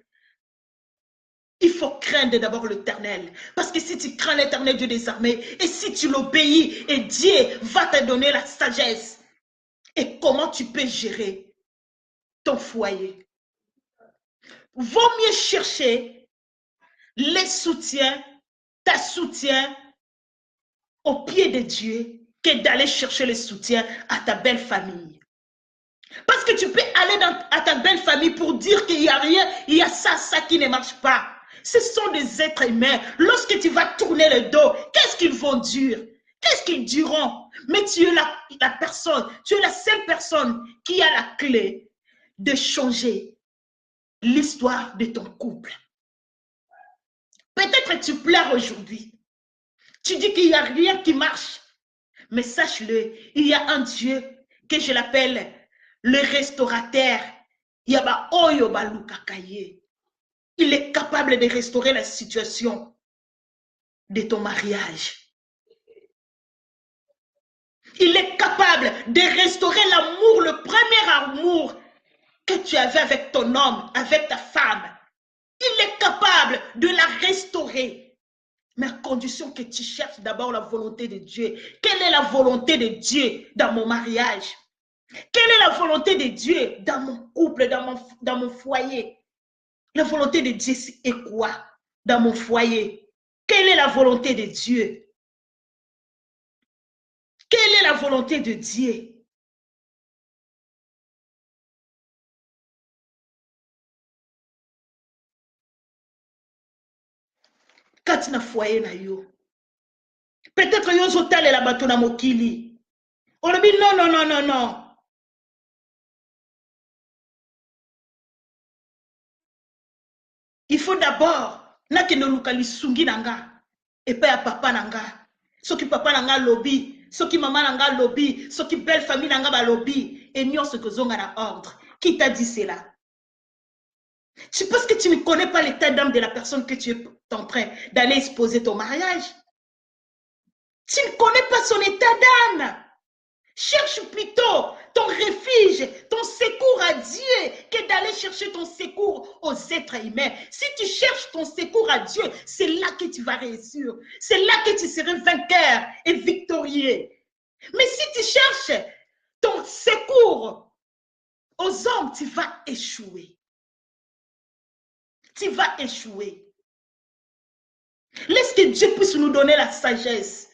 Speaker 1: Il faut craindre d'abord l'Éternel. Parce que si tu crains l'Éternel Dieu des armées, et si tu l'obéis, et Dieu va te donner la sagesse. Et comment tu peux gérer ton foyer? Vaut mieux chercher les soutiens, ta soutien au pied de Dieu que d'aller chercher le soutien à ta belle famille. Parce que tu peux aller à ta belle famille pour dire qu'il n'y a rien, il y a ça qui ne marche pas. Ce sont des êtres humains. Lorsque tu vas tourner le dos, qu'est-ce qu'ils vont dire? Qu'est-ce qu'ils diront? Mais tu es la personne, tu es la seule personne qui a la clé de changer l'histoire de ton couple. Peut-être que tu pleures aujourd'hui. Tu dis qu'il n'y a rien qui marche. Mais sache-le, il y a un Dieu que je l'appelle le restaurateur. Yaba Oyo Balukakaye. Il est capable de restaurer la situation de ton mariage. Il est capable de restaurer l'amour, le premier amour que tu avais avec ton homme, avec ta femme. Il est capable de la restaurer. Mais à condition que tu cherches d'abord la volonté de Dieu. Quelle est la volonté de Dieu dans mon mariage? Quelle est la volonté de Dieu dans mon couple, dans mon foyer? La volonté de Dieu est quoi dans mon foyer? Quelle est la volonté de Dieu? Quelle est la volonté de Dieu? Quand tu as foyer na yo, peut-être yo zotale la bato na mokili. On a dit non, non, non, non, non. Il faut d'abord nakende luka lisungi nanga et pas à papa nanga. Soki papa nanga lobby, soki maman nanga lobby, soki belle famille nanga ba lobby et nous ce que zonga na ordre. Qui t'a dit cela? C'est parce que tu ne connais pas l'état d'âme de la personne que tu es en train d'aller exposer ton mariage. Tu ne connais pas son état d'âme. Cherche plutôt ton refuge, ton secours à Dieu que d'aller chercher ton secours aux êtres humains. Si tu cherches ton secours à Dieu, c'est là que tu vas réussir. C'est là que tu seras vainqueur et victorieux. Mais si tu cherches ton secours aux hommes, tu vas échouer. Tu vas échouer. Laisse que Dieu puisse nous donner la sagesse.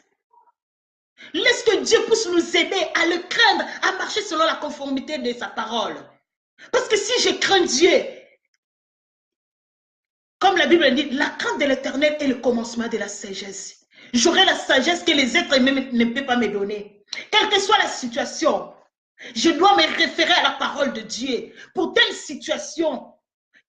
Speaker 1: Laisse que Dieu puisse nous aider à le craindre, à marcher selon la conformité de sa parole. Parce que si je crains Dieu, comme la Bible dit, la crainte de l'Éternel est le commencement de la sagesse. J'aurai la sagesse que les êtres humains ne peuvent pas me donner. Quelle que soit la situation, je dois me référer à la parole de Dieu. Pour telle situation,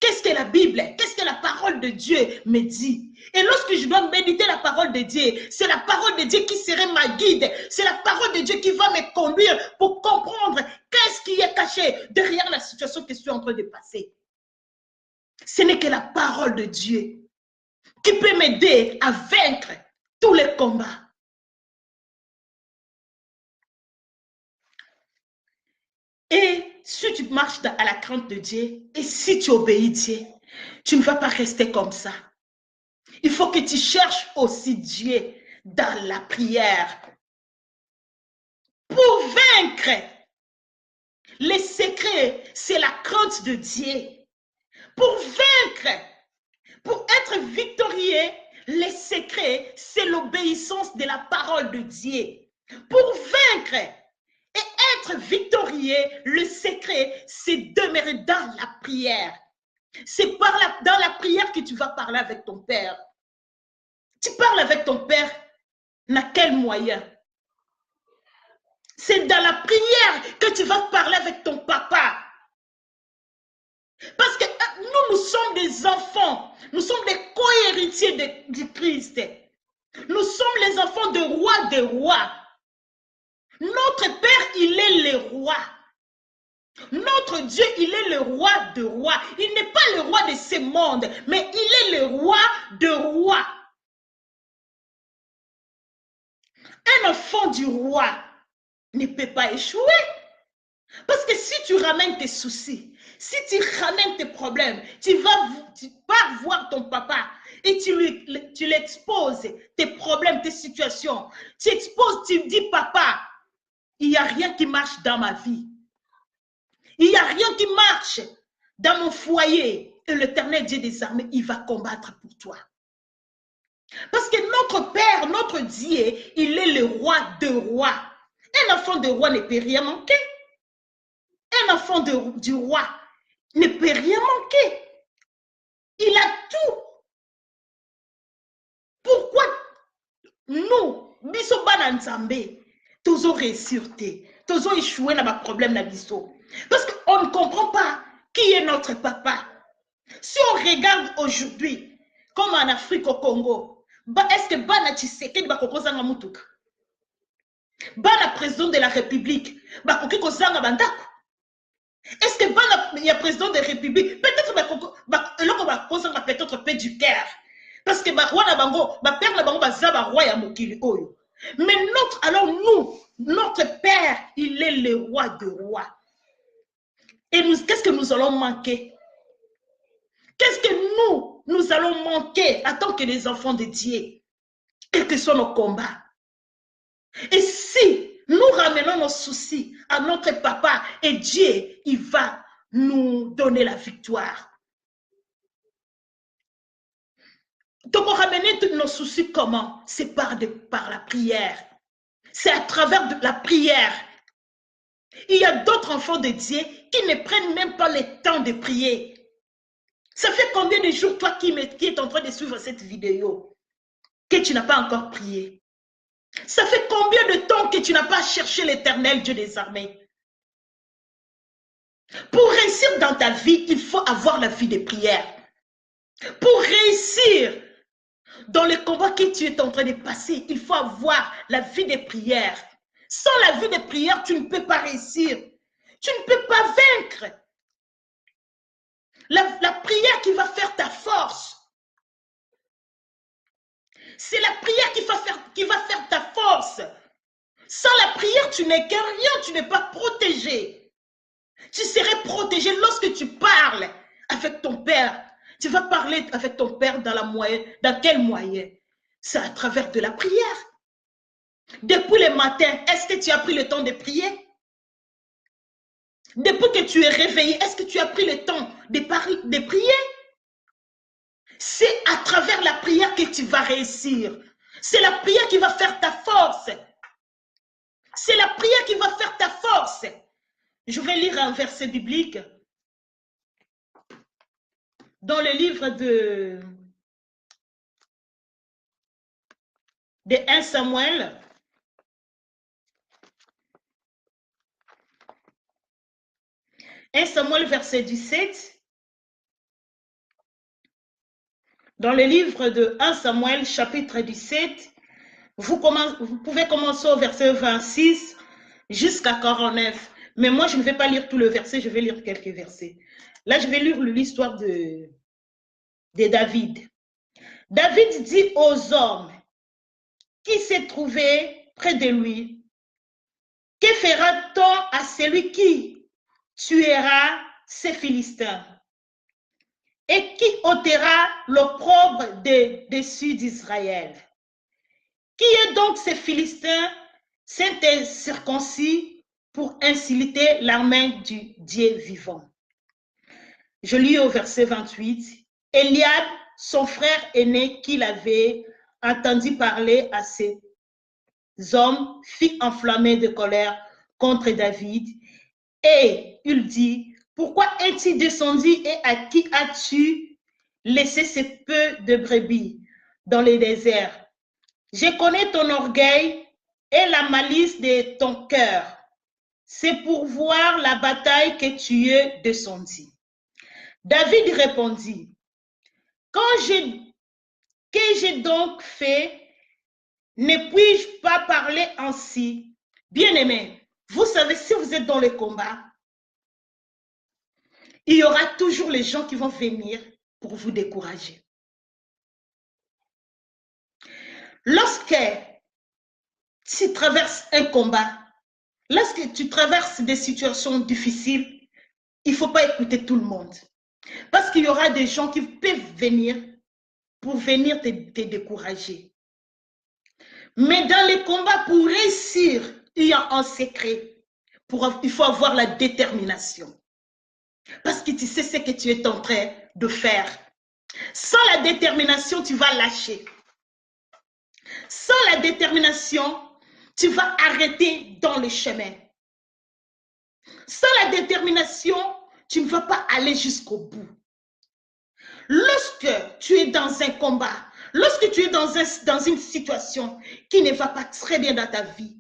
Speaker 1: qu'est-ce que la Bible, qu'est-ce que la parole de Dieu me dit? Et lorsque je dois méditer la parole de Dieu, c'est la parole de Dieu qui serait ma guide. C'est la parole de Dieu qui va me conduire pour comprendre qu'est-ce qui est caché derrière la situation que je suis en train de passer. Ce n'est que la parole de Dieu qui peut m'aider à vaincre tous les combats. Et si tu marches à la crainte de Dieu et si tu obéis Dieu, tu ne vas pas rester comme ça. Il faut que tu cherches aussi Dieu dans la prière pour vaincre. Les secrets, c'est la crainte de Dieu. Pour vaincre, pour être victorieux, les secrets, c'est l'obéissance de la parole de Dieu. Pour vaincre et être victorieux, le secret, c'est demeurer dans la prière. C'est dans la prière que tu vas parler avec ton Père. Tu parles avec ton Père, n'a quel moyen? C'est dans la prière que tu vas parler avec ton papa. Parce que nous sommes des enfants. Nous sommes des co-héritiers du Christ. Nous sommes les enfants de rois des rois. Notre Père, il est le roi. Notre Dieu, il est le roi de rois. Il n'est pas le roi de ce monde, mais il est le roi de rois. Un enfant du roi ne peut pas échouer. Parce que si tu ramènes tes soucis, si tu ramènes tes problèmes, tu vas voir ton papa et tu lui exposes tes problèmes, tes situations. Tu exposes, tu dis, papa, il n'y a rien qui marche dans ma vie. Il n'y a rien qui marche dans mon foyer. Et l'Éternel Dieu des armées, il va combattre pour toi. Parce que notre Père, notre Dieu, il est le roi de rois. Un enfant de roi ne peut rien manquer. Un enfant du roi ne peut rien manquer. Il a tout. Pourquoi nous, biso bana nzambe, tous réussir, tous échoué dans ma problème na biso? Parce qu'on ne comprend pas qui est notre papa. Si on regarde aujourd'hui, comme en Afrique, au Congo, est-ce que bana Tshisekedi bakokozanga mutuka? Bana président de la République, bakoki kozanga bandako? Est-ce que il y a président de la République, peut-être peut-être paix du cœur. Parce que père na bango baza roi ya mokili oyo. Mais notre Père, il est le roi de rois. Et qu'est-ce que nous allons manquer? Qu'est-ce que nous allons manquer en tant que les enfants de Dieu? Quels que soient nos combats. Et si nous ramenons nos soucis à notre papa et Dieu, il va nous donner la victoire. Donc, on ramène nos soucis comment? C'est par la prière. C'est à travers la prière. Il y a d'autres enfants de Dieu qui ne prennent même pas le temps de prier. Ça fait combien de jours, toi qui es en train de suivre cette vidéo, que tu n'as pas encore prié? Ça fait combien de temps que tu n'as pas cherché l'Éternel Dieu des armées? Pour réussir dans ta vie, il faut avoir la vie de prière. Pour réussir dans le combat que tu es en train de passer, il faut avoir la vie de prière. Sans la vie de prière, tu ne peux pas réussir. Tu ne peux pas vaincre. La prière qui va faire ta force. C'est la prière qui va faire ta force. Sans la prière, tu n'es que rien, tu n'es pas protégé. Tu serais protégé lorsque tu parles avec ton Père. Tu vas parler avec ton Père dans quel moyen? C'est à travers de la prière. Depuis le matin, est-ce que tu as pris le temps de prier? Depuis que tu es réveillé, est-ce que tu as pris le temps de prier? C'est à travers la prière que tu vas réussir. C'est la prière qui va faire ta force. C'est la prière qui va faire ta force. Je vais lire un verset biblique dans le livre de 1 Samuel. 1 Samuel, verset 17. Dans le livre de 1 Samuel, chapitre 17, vous pouvez commencer au verset 26 jusqu'à 49. Mais moi, je ne vais pas lire tout le verset, je vais lire quelques versets. Là, je vais lire l'histoire de David. David dit aux hommes qui s'est trouvé près de lui, que fera-t-on à celui qui tuera ces Philistins et qui ôtera l'opprobre dessus d'Israël? Qui est donc ces Philistins circoncis pour insulter l'armée du Dieu vivant? Je lis au verset 28. Eliab, son frère aîné qu'il avait entendu parler à ces hommes, fut enflammé de colère contre David. Et il dit, pourquoi es-tu descendu et à qui as-tu laissé ce peu de brebis dans le désert? Je connais ton orgueil et la malice de ton cœur. C'est pour voir la bataille que tu es descendu. David répondit, qu'ai-je donc fait? Ne puis-je pas parler ainsi? Bien-aimé, vous savez, si vous êtes dans le combat, il y aura toujours les gens qui vont venir pour vous décourager. Lorsque tu traverses un combat, lorsque tu traverses des situations difficiles, il ne faut pas écouter tout le monde. Parce qu'il y aura des gens qui peuvent venir pour venir te décourager. Mais dans les combats, pour réussir, il y a un secret. Il faut avoir la détermination. Parce que tu sais ce que tu es en train de faire. Sans la détermination, tu vas lâcher. Sans la détermination, tu vas arrêter dans le chemin. Sans la détermination, tu ne vas pas aller jusqu'au bout. Lorsque tu es dans un combat, lorsque tu es dans une situation qui ne va pas très bien dans ta vie,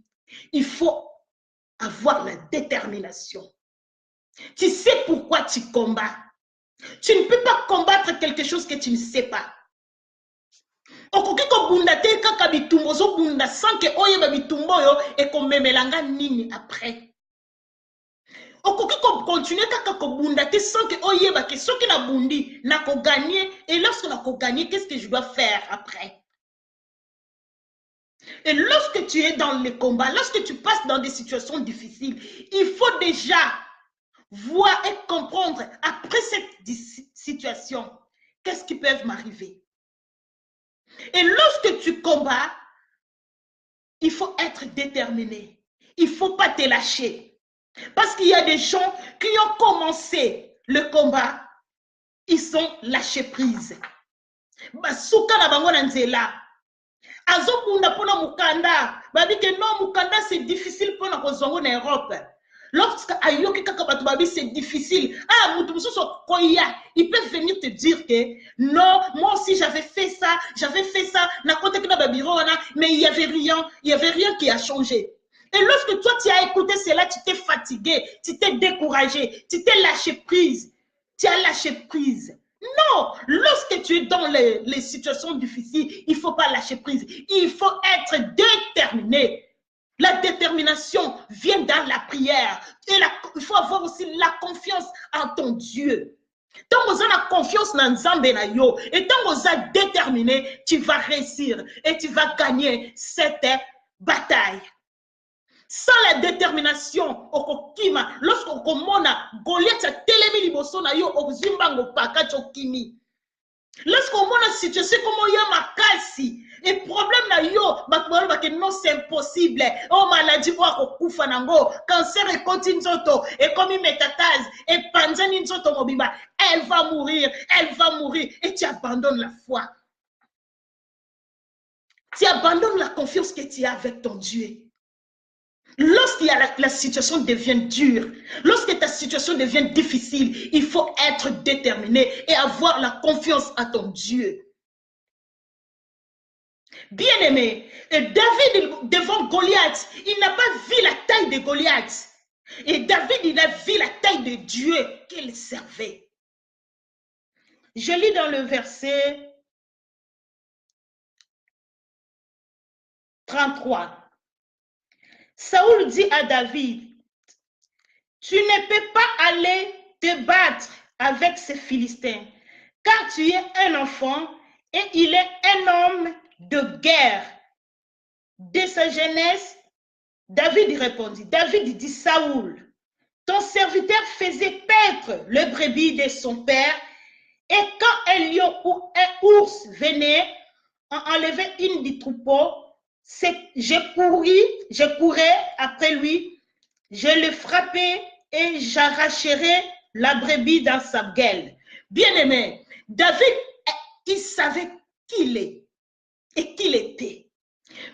Speaker 1: il faut avoir la détermination. Tu sais pourquoi tu combats. Tu ne peux pas combattre quelque chose que tu ne sais pas. Okoki kobunda te kaka bitumbo zo bunda sans que oyeba bitumbo yo et komemelanga nini après. Okoki continuer kaka kobunda te sans que oyeba que soki na bundi na ko gagner et lorsque na ko gagner qu'est-ce que je dois faire après? Et lorsque tu es dans les combats, lorsque tu passes dans des situations difficiles, il faut déjà voir et comprendre après cette situation qu'est-ce qui peut m'arriver. Et lorsque tu combats, il faut être déterminé. Il ne faut pas te lâcher. Parce qu'il y a des gens qui ont commencé le combat, ils sont lâchés prise. Basuka na bango na nzela. Azokunda pona mukanda. Babi que non, mukanda c'est difficile pona kozongo na Europe. Lorsque ayoki kaka batu babi c'est difficile. Ah, mutu mususu koya, il peut venir te dire que non, moi aussi j'avais fait ça, na kote kina babiro wana, mais il y avait rien qui a changé. Et lorsque toi tu as écouté cela, tu t'es fatigué, tu t'es découragé, tu t'es lâché prise. Tu as lâché prise. Non, lorsque tu es dans les situations difficiles, il ne faut pas lâcher prise. Il faut être déterminé. La détermination vient dans la prière. Et il faut avoir aussi la confiance en ton Dieu. Tant que tu as la confiance dans Nzambe na yo, et tant que tu es déterminé, tu vas réussir et tu vas gagner cette bataille. Sans la détermination, okokima, lorsqu'on komona Goliath a telemi liboso na yo okzimbango paka chokimi. Lorsqu'on mona situation comme ya makasi, et problème na yo, bakbalo que non c'est impossible. Oh maladie ou akokufa nango, cancer et continue nzoto, et comme il métatase, et panzani nzoto mobimba, elle va mourir, et tu abandonnes la foi. Tu abandonnes la confiance que tu as avec ton Dieu. Lorsque la situation devient dure, lorsque ta situation devient difficile, il faut être déterminé et avoir la confiance à ton Dieu. Bien-aimé, David devant Goliath, il n'a pas vu la taille de Goliath. Et David, il a vu la taille de Dieu qu'il servait. Je lis dans le verset 33. Saoul dit à David, tu ne peux pas aller te battre avec ces Philistins, car tu es un enfant et il est un homme de guerre. Dès sa jeunesse, David répondit, David dit, Saoul, ton serviteur faisait paître le brebis de son père, et quand un lion ou un ours venait enlever une des troupeaux, je courais après lui, je le frappais et j'arracherais la brebis dans sa gueule. Bien-aimé, David, il savait qui il est et qui il était.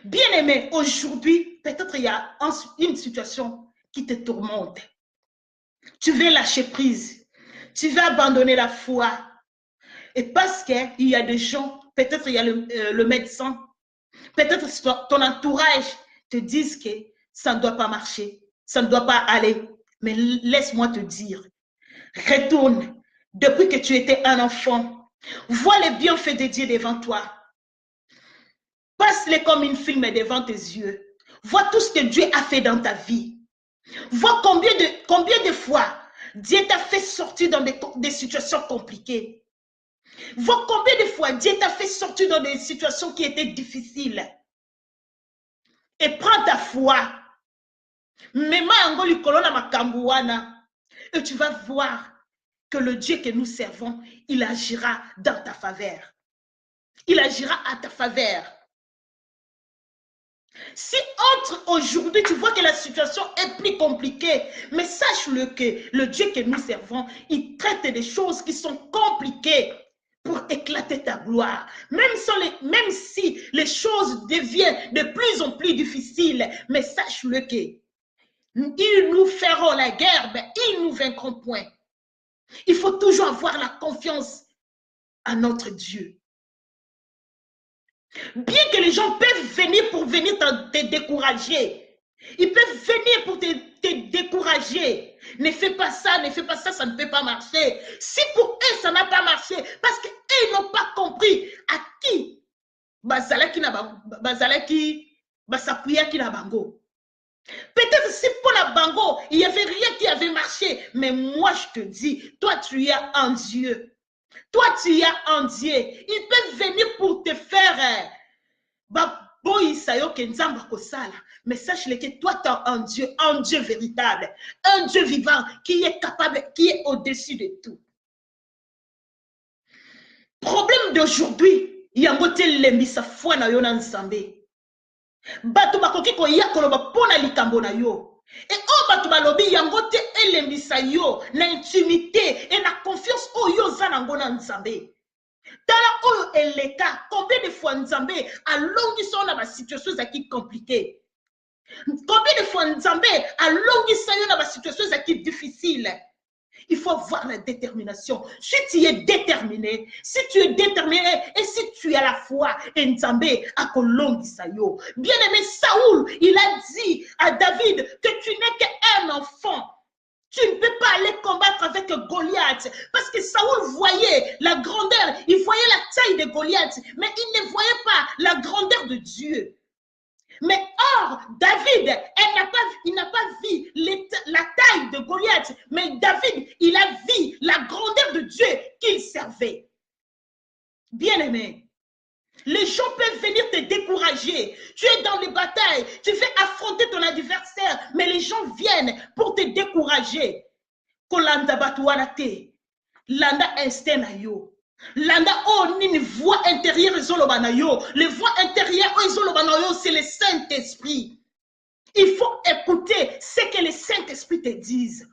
Speaker 1: Bien-aimé, aujourd'hui, peut-être il y a une situation qui te tourmentent. Tu veux lâcher prise. Tu veux abandonner la foi. Et parce qu'il y a des gens, peut-être il y a le médecin, peut-être ton entourage te disent que ça ne doit pas marcher, ça ne doit pas aller. Mais laisse-moi te dire, retourne depuis que tu étais un enfant. Vois les bienfaits de Dieu devant toi. Passe-les comme un film devant tes yeux. Vois tout ce que Dieu a fait dans ta vie. Vois combien de fois Dieu t'a fait sortir dans des situations compliquées. Vois combien de fois Dieu t'a fait sortir dans des situations qui étaient difficiles. Et prends ta foi. Et tu vas voir que le Dieu que nous servons, il agira dans ta faveur. Il agira à ta faveur. Si entre aujourd'hui, tu vois que la situation est plus compliquée, mais sache-le que le Dieu que nous servons, il traite des choses qui sont compliquées pour éclater ta gloire. Même si les choses deviennent de plus en plus difficiles, mais sache-le que ils nous feront la guerre, mais ils nous vaincront point. Il faut toujours avoir la confiance à notre Dieu. Bien que les gens peuvent venir pour venir te décourager, ils peuvent venir pour te décourager. Ne fais pas ça, ça ne peut pas marcher. Si pour eux, ça n'a pas marché, parce qu'ils n'ont pas compris à qui bazalaki basapuyaki na bango. Peut-être si pour la bango, il n'y avait rien qui avait marché. Mais moi, je te dis, toi, tu es un Dieu. Toi, tu es un Dieu. Ils peuvent venir pour te faire mais sache que toi, tu es un Dieu véritable, un Dieu vivant qui est capable, qui est au-dessus de tout. Problème d'aujourd'hui, il y a un côté lembisa foi na yo na nzambe. Bato bakoki koya koloba pona likambo na yo. Et oh bato balobi yango te elembisa yo na intimité et na confiance oyo za nango na nzambe. Tala oyo eleka, combien de fois nzambe alongisa na ba situation zaki compliquée. Combien de fois nzambe alongisa yo na ba situation zaki difficile. Il faut avoir la détermination. Si tu es déterminé, et si tu as la foi, Nzambe akolongisa yo. Bien-aimé Saoul, il a dit à David que tu n'es qu'un enfant. Tu ne peux pas aller combattre avec Goliath. Parce que Saoul voyait la grandeur, il voyait la taille de Goliath, mais il ne voyait pas la grandeur de Dieu. Mais or, David, il n'a pas vu la taille de Goliath, mais David, il a vu la grandeur de Dieu qu'il servait. Bien-aimé, les gens peuvent venir te décourager. Tu es dans les batailles, tu fais affronter ton adversaire, mais les gens viennent pour te décourager. Kolanda batuana te, landa instinct na yo. Landa oh nini voix intérieure izolobanayo. Les voix intérieures izolobanayo, c'est le Saint-Esprit. Il faut écouter ce que le Saint-Esprit te dise.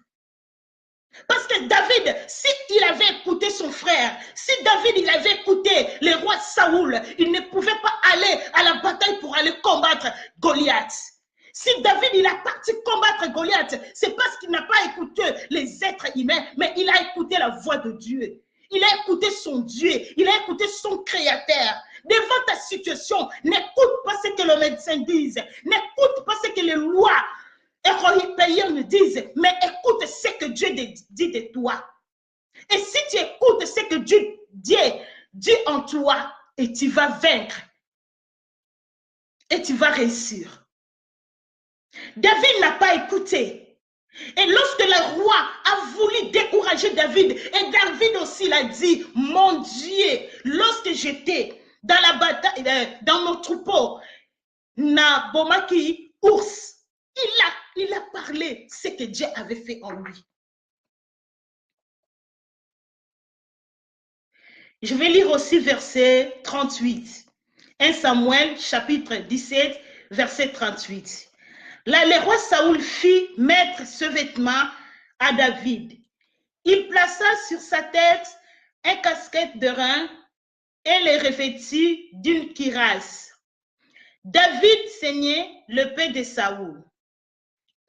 Speaker 1: Parce que David, s'il avait écouté son frère, si David il avait écouté le roi Saoul, il ne pouvait pas aller à la bataille pour aller combattre Goliath. Si David il a parti combattre Goliath, c'est parce qu'il n'a pas écouté les êtres humains, mais il a écouté la voix de Dieu. Il a écouté son Dieu, il a écouté son Créateur. Devant ta situation, n'écoute pas ce que le médecin dit, n'écoute pas ce que les lois européennes nous disent, mais écoute ce que Dieu dit de toi. Et si tu écoutes ce que Dieu dit en toi, et tu vas vaincre, et tu vas réussir. David n'a pas écouté. Et lorsque le roi a voulu décourager David, et David aussi l'a dit, mon Dieu, lorsque j'étais dans la bataille, dans mon troupeau, na bomaki ours, il a parlé ce que Dieu avait fait en lui. Je vais lire aussi verset 38. 1 Samuel chapitre 17, verset 38. Là, le roi Saoul fit mettre ce vêtement à David. Il plaça sur sa tête un casquette de rein et le revêtit d'une cuirasse. David saignait le paix de Saoul.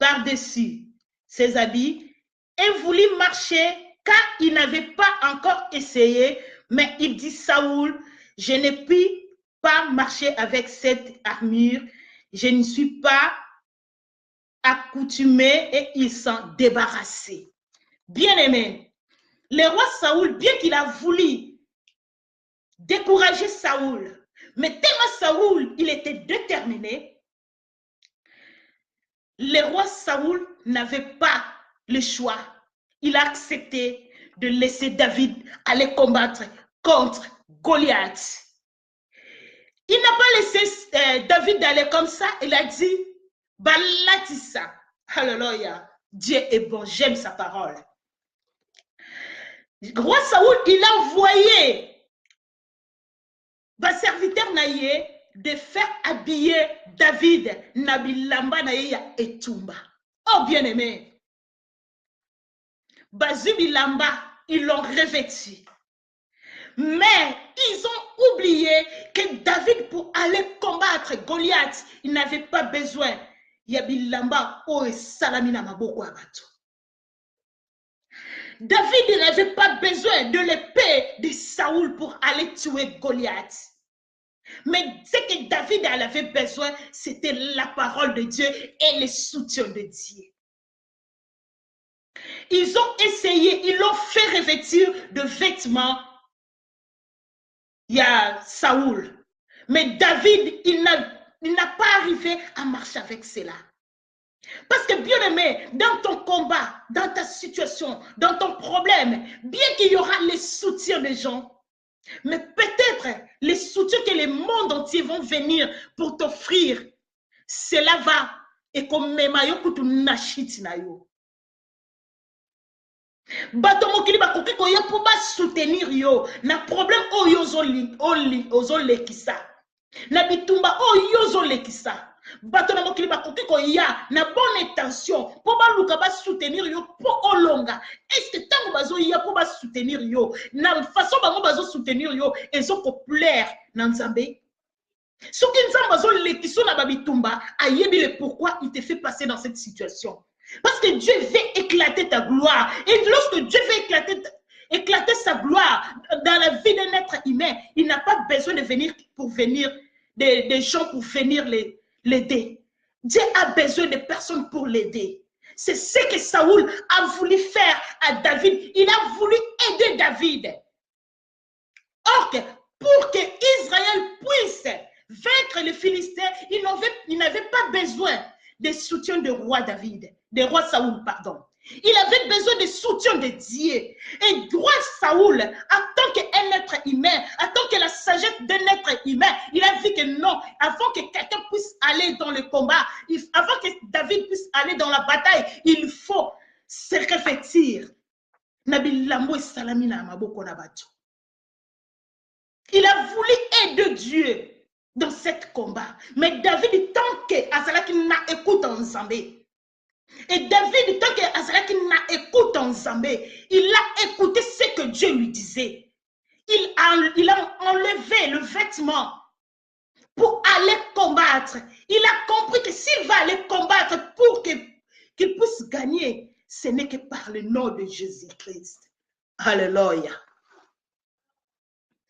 Speaker 1: par-dessus ses habits et voulut marcher car il n'avait pas encore essayé. Mais il dit, Saoul, je ne puis pas marcher avec cette armure. Je ne suis pas accoutumé et il s'en débarrassait. Bien-aimé, le roi Saoul, bien qu'il a voulu décourager Saoul, mais tellement Saoul, il était déterminé, le roi Saoul n'avait pas le choix. Il a accepté de laisser David aller combattre contre Goliath. Il n'a pas laissé David aller comme ça. Il a dit, Balatissa. Alléluia. Dieu est bon, j'aime sa parole. Le roi Saoul, il a envoyé serviteur naïe de faire habiller David Nabilamba naïa et Tumba. Oh bien-aimé. Bazubilamba, ils l'ont revêtu. Mais ils ont oublié que David, pour aller combattre Goliath, il n'avait pas besoin. Yabilamba o salamina maboko abato. David n'avait pas besoin de l'épée de Saoul pour aller tuer Goliath. Mais ce que David avait besoin, c'était la parole de Dieu et le soutien de Dieu. Ils ont essayé, ils l'ont fait revêtir de vêtements. Il y a Saoul. Mais David, il n'a pas arrivé à marcher avec cela. Parce que bien aimé, dans ton combat, dans ta situation, dans ton problème, bien qu'il y aura les soutiens des gens, mais peut-être les soutiens que le monde entier vont venir pour t'offrir, cela va et comme memayo kutu nashiti na yo. Bato mokili bakoki koya pour ba soutenir yo na problème oyo ozolekisa na bitumba oyo ozolekisa. Bato na mokili bakoki koya na bonne intention pour ba luka ba soutenir yo pour olonga. Est-ce que tango bazo ya pour ba soutenir yo na façon bango bazo soutenir yo ezo ko plaire na Nzambe? Soki Nzambe bazo lekiso na ba bitumba ayebi le pourquoi il te fait passer dans cette situation. Parce que Dieu veut éclater ta gloire. Et lorsque Dieu veut éclater sa gloire dans la vie d'un être humain, il n'a pas besoin de venir des gens pour venir l'aider. Dieu a besoin de personnes pour l'aider. C'est ce que Saoul a voulu faire à David. Il a voulu aider David. Or, pour que Israël puisse vaincre les Philistins, il n'avait pas besoin de soutien du roi David, du roi Saoul, pardon. Il avait besoin de soutien de Dieu. Et roi Saoul, en tant qu'un être humain, en tant que la sagesse d'un être humain, il a vu que non, avant que quelqu'un puisse aller dans le combat, avant que David puisse aller dans la bataille, il faut se revêtir. Il a voulu aider Dieu dans cet combat. Mais David, tant que Azalaki n'a écouté ensemble, et David, tant que Azalaki n'a écouté ensemble, il a écouté ce que Dieu lui disait. Il a enlevé le vêtement pour aller combattre. Il a compris que s'il va aller combattre pour qu'il puisse gagner, ce n'est que par le nom de Jésus-Christ. Alléluia.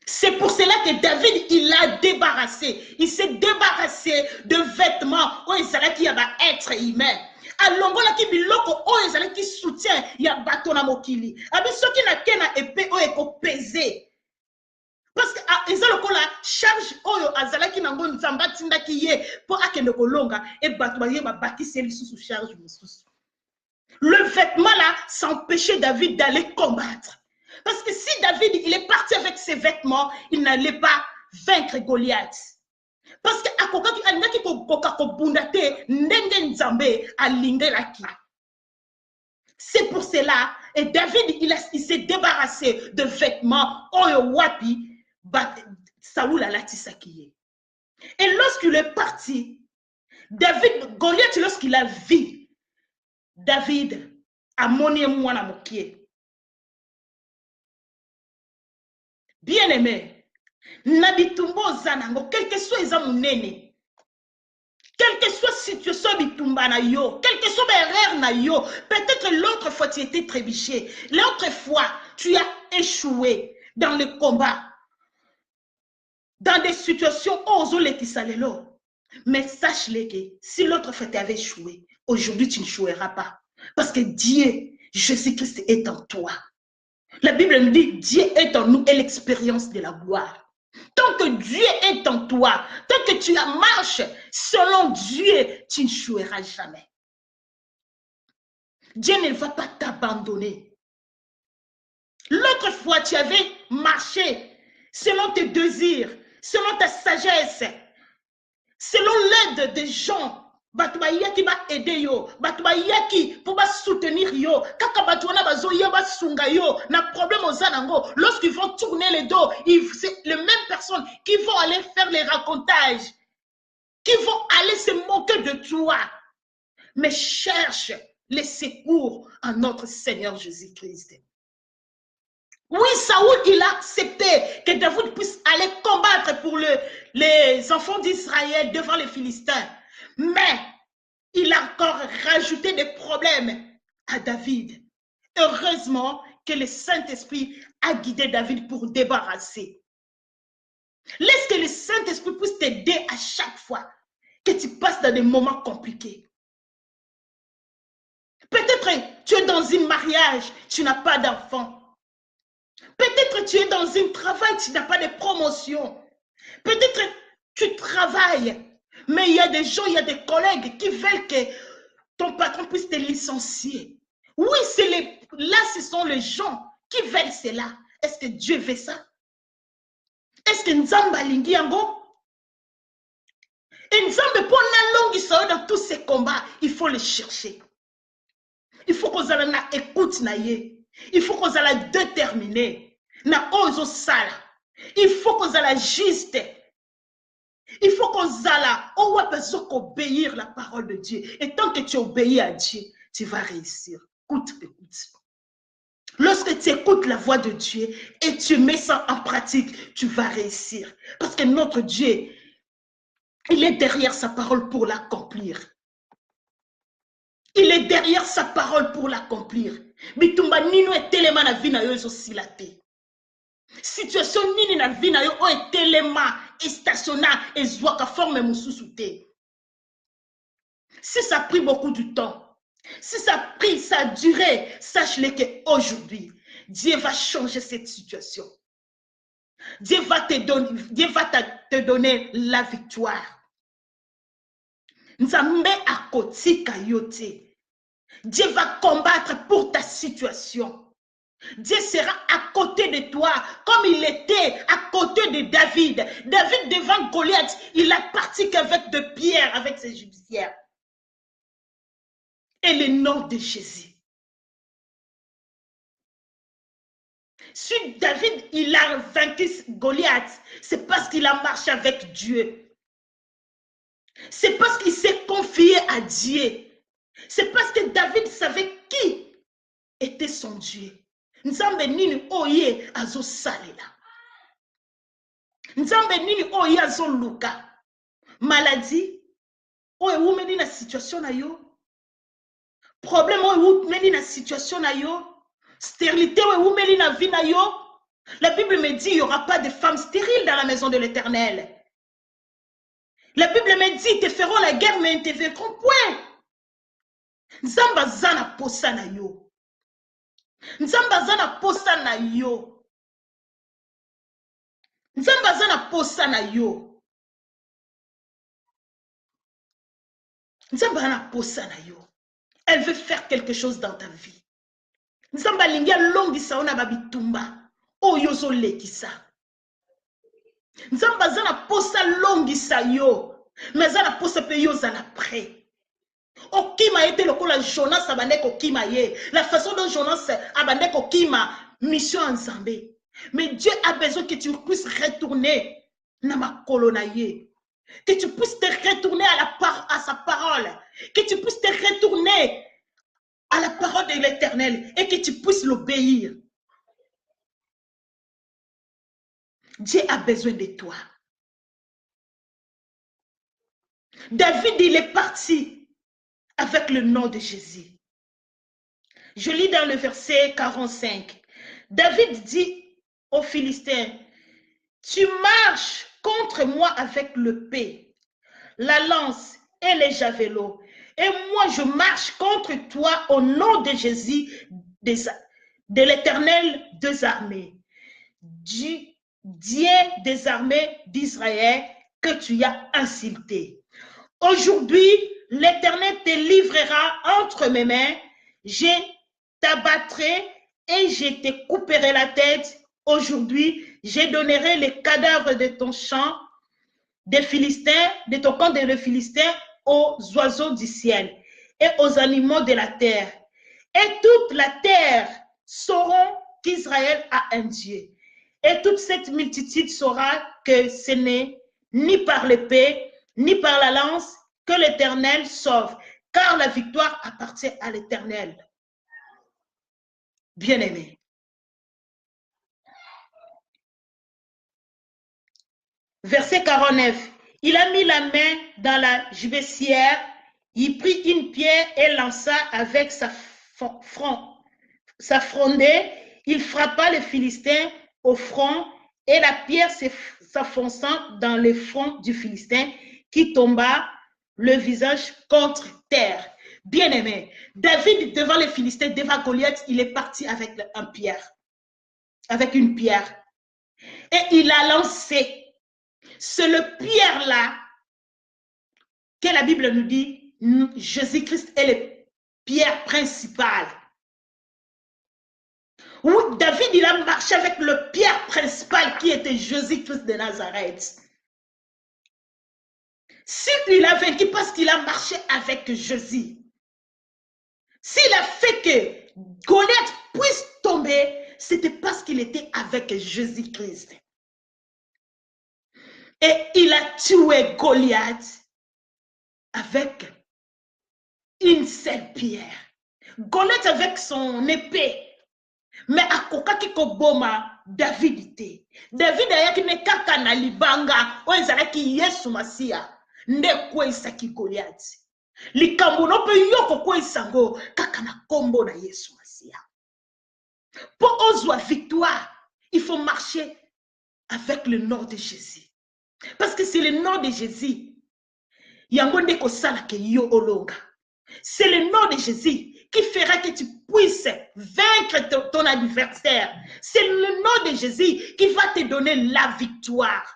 Speaker 1: C'est pour cela que David, il a débarrassé. Il s'est débarrassé de vêtements où il savait qu'il y avait être humain. Alors, là, qui biloko, où il savait qu'il soutient, il y a bâton à mokili. Avec ceux qui n'ont qu'un épée, où il faut peser. Parce que ils ont la charge oyo azalaki nango nzamba tindaki ye pour akende kolonga et bato baye ba bakisi sous charge mosusu. Le vêtement là s'empêchait David d'aller combattre. Parce que si David il est parti avec ses vêtements, il n'allait pas vaincre Goliath. Parce que akokaki andaki kokoka kobundate ndenge nzambe alindelaki. C'est pour cela et David il s'est débarrassé de vêtements oyo wapi Saoul a latisaki. Et lorsqu'il est parti, David, Goliath, lorsqu'il a vu David a moni mwana mokie. Bien aimé, nabitumbo zanango, quel que soit les amunene, Quelle que soit la situation, quelle que soit l'erreur, peut-être l'autre fois tu étais trébuché, l'autre fois tu as échoué dans le combat, dans des situations mais sache-le que si l'autre fois tu avais échoué, aujourd'hui tu n'échoueras pas. Parce que Dieu, Jésus-Christ est en toi. La Bible nous dit, Dieu est en nous et l'expérience de la gloire. Tant que Dieu est en toi, tant que tu marches selon Dieu, tu n'échoueras jamais. Dieu ne va pas t'abandonner. L'autre fois, tu avais marché selon tes désirs, selon ta sagesse, selon l'aide des gens. Batubayaki ba aider yo, batubayaki pour ba soutenir yo. Kaka batuana bazo ya ba sunga yo, na problème aux anango. Lorsqu'ils vont tourner les dos, c'est les mêmes personnes qui vont aller faire les racontages, qui vont aller se moquer de toi. Mais cherche les secours en notre Seigneur Jésus-Christ. Oui, Saoul, il a accepté que David puisse aller combattre pour les enfants d'Israël devant les Philistins. Mais il a encore rajouté des problèmes à David. Heureusement que le Saint-Esprit a guidé David pour débarrasser. Laisse que le Saint-Esprit puisse t'aider à chaque fois que tu passes dans des moments compliqués. Peut-être tu es dans un mariage, tu n'as pas d'enfant. Peut-être tu es dans un travail, tu n'as pas de promotion. Peut-être tu travailles, mais il y a des gens, il y a des collègues qui veulent que ton patron puisse te licencier. Oui, là, ce sont les gens qui veulent cela. Est-ce que Dieu veut ça? Est-ce que Nzamba lingi yango? Et Nzamba, pour la longue histoire dans tous ces combats, il faut les chercher. Il faut qu'on ait na écoute na ye. Il faut qu'on ait déterminé. Na ozo sala. Il faut qu'on ait juste. Il faut qu'on ait obéir la parole de Dieu. Et tant que tu obéis à Dieu, tu vas réussir. Écoute. Lorsque tu écoutes la voix de Dieu et tu mets ça en pratique, tu vas réussir. Parce que notre Dieu, il est derrière sa parole pour l'accomplir. Il est derrière sa parole pour l'accomplir. Bitumba nino etelema na vie na yo ezosilate. Situation nini na vie na yo o etelema estationna ezwaka forme mususu te. Si ça a pris beaucoup de temps, si ça a duré, sache-le qu'aujourd'hui, Dieu va changer cette situation. Dieu va te donner la victoire. Nzambe akotika yote. Dieu va combattre pour ta situation. Dieu sera à côté de toi comme il était à côté de David. David devant Goliath, il a parti qu'avec de pierres, avec ses Égyptiens. Et le nom de Jésus. Si David, il a vaincu Goliath, c'est parce qu'il a marché avec Dieu. C'est parce qu'il s'est confié à Dieu. C'est parce que David savait qui était son Dieu. Nzambe nini oye azo salela. Nzambe nini oye azo luka. Maladie, oye umeni na situation na yo. Problème oye umeni na situation na yo. Stérilité oye umeni na vie na yo. La Bible me dit il n'y aura pas de femme stérile dans la maison de l'Éternel. La Bible me dit ils te feront la guerre mais ils ne te vaincront point. Nzamba zana posa na yo. Nzamba zana posa na yo. Nzamba zana posa na yo. Nzamba zana posa na yo. Elle veut faire quelque chose dans ta vie. Nzamba lingia longisa ona babitumba. Oyozo lekisa. Nzamba zana posa longisa yo. Mais zana posa pe yo zana prêt. Okima était le coup la Jonas abandé kokima ye. La façon dont Jonas abandé kokima mission ensemble. Mais Dieu a besoin que tu puisses retourner dans ma colonaye. Que tu puisses te retourner à sa parole. Que tu puisses te retourner à la parole de l'Éternel et que tu puisses l'obéir. Dieu a besoin de toi. David, il est parti avec le nom de Jésus. Je lis dans le verset 45. David dit aux Philistins, tu marches contre moi avec l'épée, la lance et les javelots, et moi je marche contre toi au nom de Jésus, de l'Éternel des armées, Dieu des armées d'Israël que tu as insulté. Aujourd'hui, l'Éternel te livrera entre mes mains, je t'abattrai et je te couperai la tête. Aujourd'hui, je donnerai les cadavres de ton champ, des Philistins, de ton camp de Philistins, aux oiseaux du ciel et aux animaux de la terre. Et toute la terre sauront qu'Israël a un Dieu. Et toute cette multitude saura que ce n'est ni par l'épée, ni par la lance que l'Éternel sauve, car la victoire appartient à l'Éternel. Bien-aimé. Verset 49. Il a mis la main dans la gibecière, il prit une pierre et lança avec sa frondée, il frappa le Philistin au front et la pierre s'enfonçant dans le front du Philistin qui tomba le visage contre terre. Bien-aimé, David devant les Philistins, devant Goliath, il est parti avec une pierre. Et il a lancé. C'est le pierre là que la Bible nous dit, Jésus-Christ est le pierre principale. Oui, David, il a marché avec le pierre principal qui était Jésus-Christ de Nazareth. S'il a vaincu parce qu'il a marché avec Jésus, s'il a fait que Goliath puisse tomber, c'était parce qu'il était avec Jésus-Christ. Et il a tué Goliath avec une seule pierre. Goliath avec son épée. Mais akokaki koboma David te. David ayaki ne kaka na libanga oyo ezalaki Yesu Masiya nde kweyisaki Goliath. Likambo no mpe yo kokweyisa ngo kaka na kombo na Yesu Masiya. Pour ozwa victoire, il faut marcher avec le nom de Jésus. Parce que c'est le nom de Jésus. Yango nde kosala ke yo olonga. C'est le nom de Jésus qui fera que tu puisses vaincre ton adversaire. C'est le nom de Jésus qui va te donner la victoire.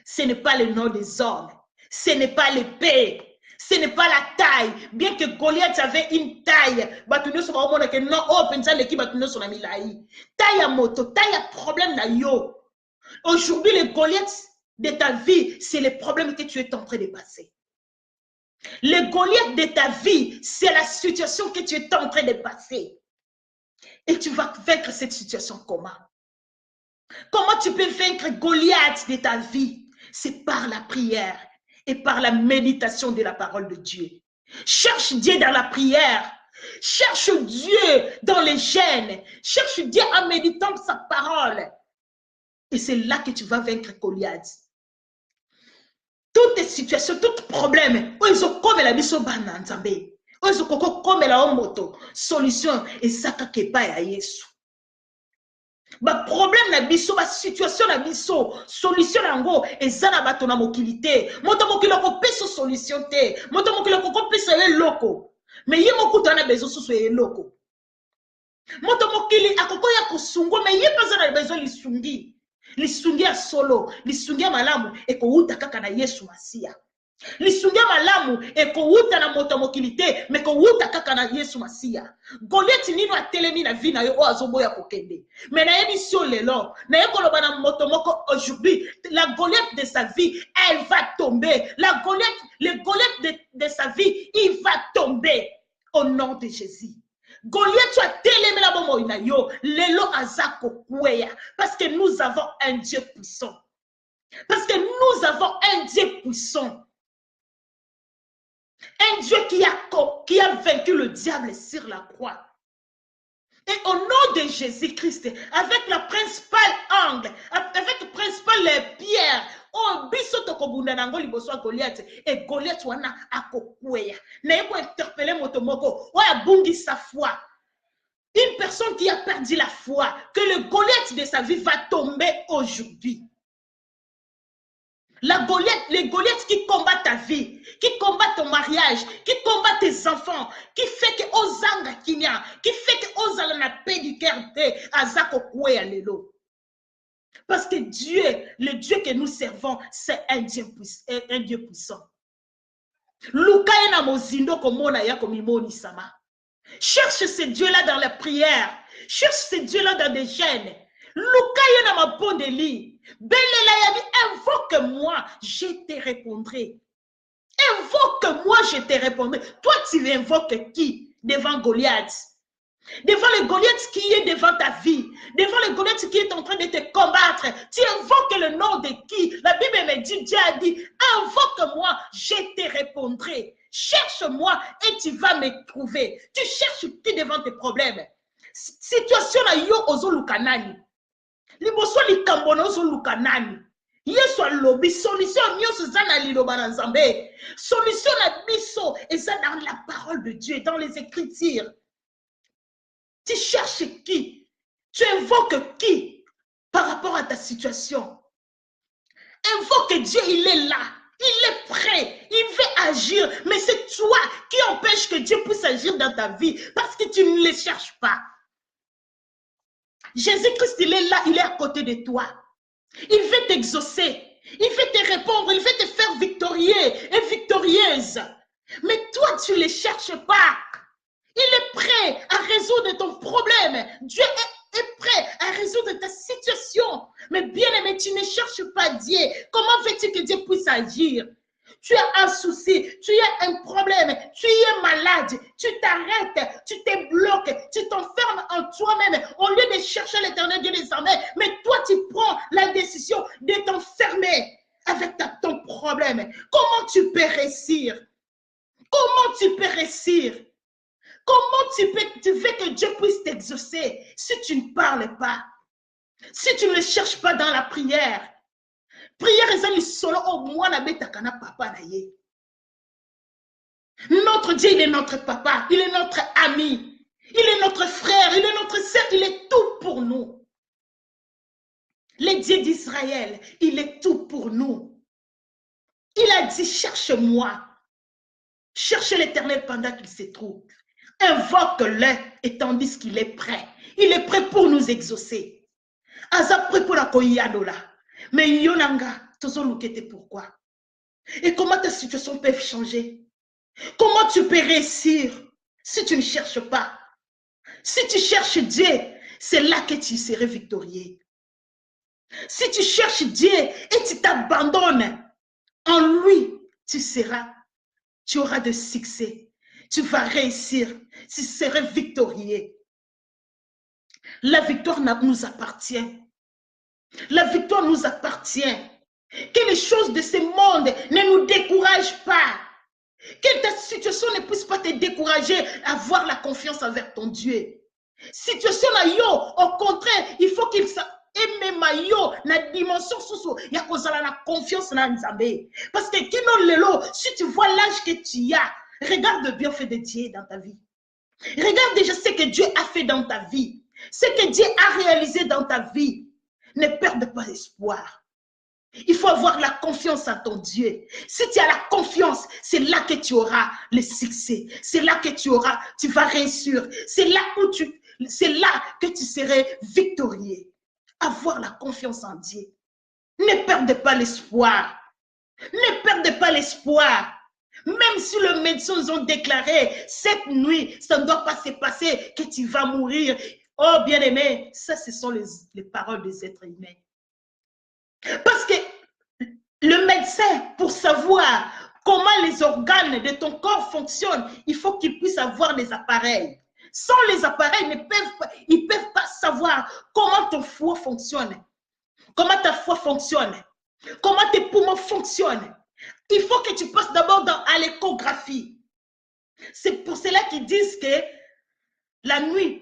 Speaker 1: Ce n'est pas le nom des hommes. Ce n'est pas l'épée. Ce n'est pas la taille. Bien que Goliath avait une taille. Taille à moto, taille à problème na yo. Aujourd'hui, le Goliath de ta vie, c'est le problème que tu es en train de passer. Le Goliath de ta vie, c'est la situation que tu es en train de passer. Et tu vas vaincre cette situation comment? Comment tu peux vaincre Goliath de ta vie? C'est par la prière et par la méditation de la parole de Dieu. Cherche Dieu dans la prière. Cherche Dieu dans les jeûnes. Cherche Dieu en méditant sa parole. Et c'est là que tu vas vaincre Goliath. Toutes les situations, tout problème, ils ont comme la mission bananzambe, ils ont comme la moto, solution et ça qui pas à Yesu. Ba problème na biso, ba situation na biso, solution nango ezana bato na mokilité. Moto mokilo ko peso solution te, moto mokilo ko peso eloko. Mais yé mokuta na bezo susu eloko. Moto mokili akoko ya kusungo, mais yé pas na bezo lisungi. Lisungi ya solo, lisungi ya malamu eko uta kaka na Yesu Masiya. Lisungi ya malamu eko uta na moto mokilité, mais ko uta kaka na Yesu Masiya. Goliath nino atelemi na vie na yo o azoboya kokende. Mais na émission lelo, na yekoloba na moto moko aujourd'hui, la Goliath de sa vie, elle va tomber. Le Goliath de sa vie, il va tomber au nom de Jésus. Goliath soit télémé bomo ina yo, lelo azako kweya, parce que nous avons un Dieu puissant. Parce que nous avons un Dieu puissant. Un Dieu qui a vaincu le diable sur la croix. Et au nom de Jésus-Christ, avec la principale angle, avec la principale pierre, Oh, biso tokobunda nango liboso ya Goliath. Et Goliath wana akokweya. Na yeko interpeller motomoko. Oya bungi sa foi. Une personne qui a perdu la foi, que le Goliath de sa vie va tomber aujourd'hui. Les Goliaths qui combattent ta vie, qui combattent ton mariage, qui combattent tes enfants, qui fait que Ozanga Kinya, qui fait que Ozala na paix du cœur de Azako Kwe Alelo. Parce que Dieu, le Dieu que nous servons, c'est un Dieu puissant. Luka ena mozindo komona ya komimoni sama. Cherche ce Dieu-là dans la prière. Cherche ce Dieu-là dans des jeûnes. Luka yena ma pondeli. Belela ya dit, invoque-moi, je te répondrai. Invoque-moi, je te répondrai. Toi, tu invoques qui devant Goliath? Devant le Goliath qui est devant ta vie, devant le Goliath qui est en train de te combattre, tu invoques le nom de qui? La Bible me dit, Dieu a dit, invoque-moi, je te répondrai. Cherche-moi et tu vas me trouver. Tu cherches qui devant tes problèmes? Situation na yo ozo lukanani. Liboso likambono ozo lukanani. Yesu alobi solution nyonso za na liloba na Nzambe. Solution na biso eza dans la parole de Dieu, dans les Écritures. Tu cherches qui? Tu invoques qui par rapport à ta situation? Invoque Dieu, il est là. Il est prêt. Il veut agir. Mais c'est toi qui empêche que Dieu puisse agir dans ta vie parce que tu ne le cherches pas. Jésus-Christ, il est là. Il est à côté de toi. Il veut t'exaucer. Il veut te répondre. Il veut te faire victorieux et victorieuse. Mais toi, tu ne le cherches pas. Il est prêt à résoudre ton problème. Dieu est prêt à résoudre ta situation. Mais bien aimé, tu ne cherches pas Dieu. Comment veux-tu que Dieu puisse agir? Tu as un souci, tu as un problème, tu es malade, tu t'arrêtes, tu te bloques, tu t'enfermes en toi-même au lieu de chercher l'Éternel Dieu des armées. Mais toi, tu prends la décision de t'enfermer avec ton problème. Comment tu peux réussir? Comment tu peux réussir? Comment tu veux que Dieu puisse t'exaucer si tu ne parles pas? Si tu ne le cherches pas dans la prière? Prière est solo au moins na betakana papa na ye. Notre Dieu, il est notre papa, il est notre ami, il est notre frère, il est notre sœur, il est tout pour nous. Le Dieu d'Israël, il est tout pour nous. Il a dit, cherche-moi. Cherche l'Éternel pendant qu'il se trouve. Invoque-le et tandis qu'il est prêt. Il est prêt pour nous exaucer. Aza prêt pour la koyadola. Mais yonanga, tozolukete pourquoi? Et comment ta situation peut changer? Comment tu peux réussir si tu ne cherches pas? Si tu cherches Dieu, c'est là que tu serais victorieux. Si tu cherches Dieu et tu t'abandonnes en lui, tu auras de succès. Tu vas réussir. Tu seras victorieux. La victoire nous appartient. La victoire nous appartient. Que les choses de ce monde ne nous découragent pas. Que ta situation ne puisse pas te décourager à avoir la confiance envers ton Dieu. Situation là, yo, au contraire, il faut qu'il aime yo na dimension sous ya kozala na confiance na Nzambe. Parce que kino lelo, si tu vois l'âge que tu as, regarde le bienfait de Dieu dans ta vie. Regarde déjà ce que Dieu a fait dans ta vie. Ce que Dieu a réalisé dans ta vie. Ne perde pas espoir. Il faut avoir la confiance en ton Dieu. Si tu as la confiance, c'est là que tu auras le succès. C'est là que tu vas réussir. C'est là que tu serais victorieux. Avoir la confiance en Dieu. Ne perdez pas l'espoir. Ne perdez pas l'espoir. Même si les médecins ont déclaré cette nuit, ça ne doit pas se passer, que tu vas mourir. Oh bien-aimé, ça ce sont les paroles des êtres humains. Parce que le médecin, pour savoir comment les organes de ton corps fonctionnent, il faut qu'il puisse avoir des appareils. Sans les appareils, ils ne peuvent pas savoir comment ton foie fonctionne, comment ta foi fonctionne, comment tes poumons fonctionnent. Il faut que tu passes d'abord à l'échographie. C'est pour cela qu'ils disent que la nuit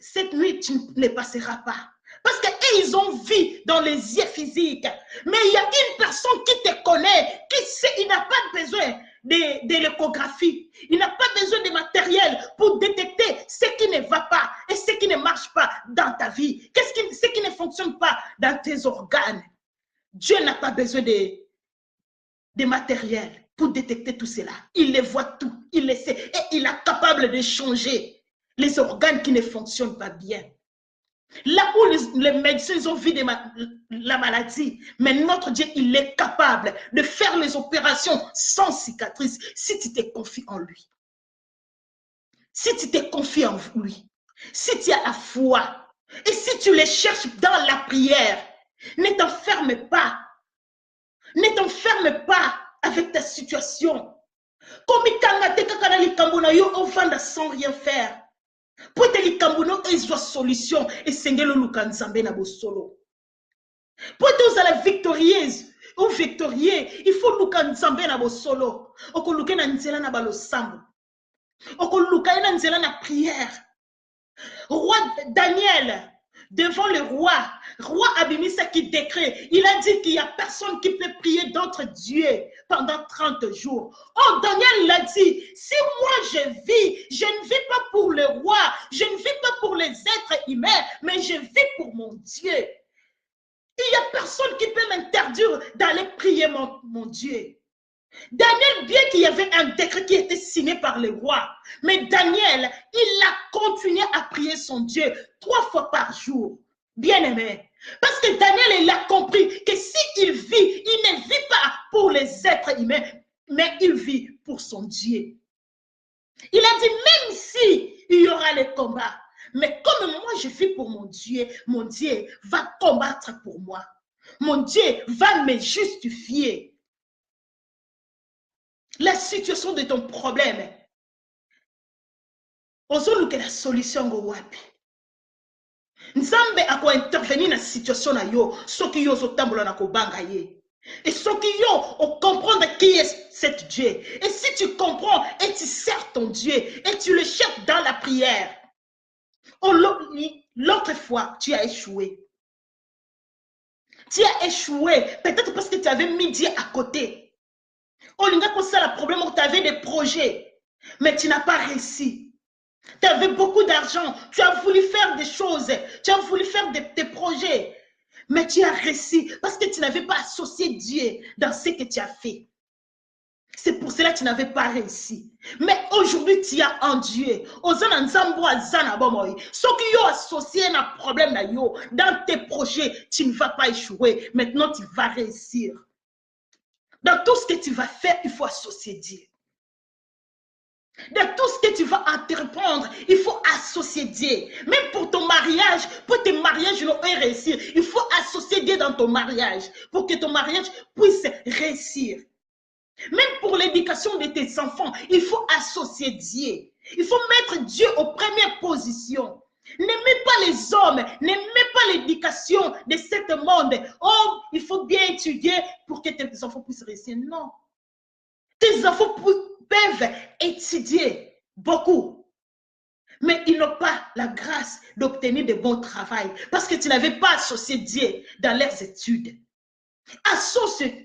Speaker 1: cette nuit, tu ne passeras pas. Parce que et ils ont vu dans les yeux physiques. Mais il y a une personne qui te connaît, qui sait, il n'a pas besoin de l'échographie. Il n'a pas besoin de matériel pour détecter ce qui ne va pas et ce qui ne marche pas dans ta vie. Ce qui ne fonctionne pas dans tes organes. Dieu n'a pas besoin de matériel pour détecter tout cela. Il les voit tout, il les sait et il est capable de changer les organes qui ne fonctionnent pas bien. Là où les médecins ont vu la maladie, mais notre Dieu, il est capable de faire les opérations sans cicatrice si tu te confies en lui. Si tu te confies en lui, si tu as la foi et si tu les cherches dans la prière, ne t'enferme pas. Ne t'enferme pas avec ta situation. Comme sans rien faire. Pour te likambuno ezwa solution et sengelo lukanzambe na bosolo. Pour te la victorieuse ou victorieux, il faut lukanzambe na bosolo. Oko luke na nzela na balosambo. Oko luka na nzela na prière. Roi Daniel, devant le roi Abimisa qui décret, il a dit qu'il n'y a personne qui peut prier d'autre Dieu pendant 30 jours. Oh, Daniel l'a dit, si moi je ne vis pas pour le roi, je ne vis pas pour les êtres humains, mais je vis pour mon Dieu. Il n'y a personne qui peut m'interdire d'aller prier mon Dieu. Daniel, bien qu'il y avait un décret qui était signé par le roi, mais Daniel, il a continué à prier son Dieu 3 fois par jour. Bien aimé. Parce que Daniel, il a compris que s'il vit, il ne vit pas pour les êtres humains, mais il vit pour son Dieu. Il a dit, même si il y aura les combats, mais comme moi je vis pour mon Dieu va combattre pour moi. Mon Dieu va me justifier. La situation de ton problème, ozoluke la solution go wapi. Nzambe ako intervenir na situation na yo, soki yo zotambola na kobanga ye. Et soki yo o comprendre qui est cet Dieu. Et si tu comprends et tu sers ton Dieu et tu le cherches dans la prière, l'autre fois tu as échoué. Tu as échoué peut-être parce que tu avais mis Dieu à côté. C'est le problème où tu avais des projets, mais tu n'as pas réussi. Tu avais beaucoup d'argent, tu as voulu faire des choses, tu as voulu faire des projets, mais tu as réussi parce que tu n'avais pas associé Dieu dans ce que tu as fait. C'est pour cela que tu n'avais pas réussi. Mais aujourd'hui, tu as un Dieu. Ce qui a associé un problème dans tes projets, tu ne vas pas échouer. Maintenant, tu vas réussir. Dans tout ce que tu vas faire, il faut associer Dieu. Dans tout ce que tu vas entreprendre, il faut associer Dieu. Même pour ton mariage, pour tes mariages réussir, il faut associer Dieu dans ton mariage pour que ton mariage puisse réussir. Même pour l'éducation de tes enfants, il faut associer Dieu. Il faut mettre Dieu aux premières positions. N'aimez pas les hommes, n'aimez pas l'éducation de ce monde. Oh, il faut bien étudier pour que tes enfants puissent réussir. Non. Tes enfants peuvent étudier beaucoup, mais ils n'ont pas la grâce d'obtenir de bons travail parce que tu n'avais pas associé Dieu dans leurs études.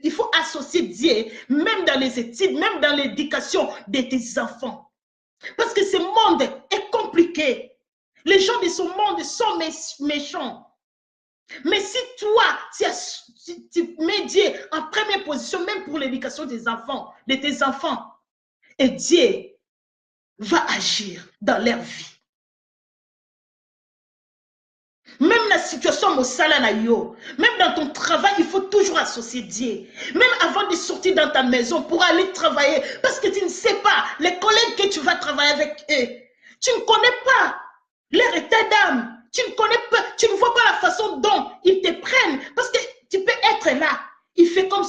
Speaker 1: Il faut associer Dieu même dans les études, même dans l'éducation de tes enfants. Parce que ce monde est compliqué. Les gens de ce monde sont méchants. Mais si toi, tu mets Dieu en première position, même pour l'éducation de tes enfants, et Dieu va agir dans leur vie. Même la situation même dans ton travail, il faut toujours associer Dieu. Même avant de sortir dans ta maison pour aller travailler, parce que tu ne sais pas, les collègues que tu vas travailler avec eux, tu ne connais pas leur état d'âme. Tu ne connais pas, tu ne vois pas la façon dont ils te prennent. Parce que tu peux être là. Il fait comme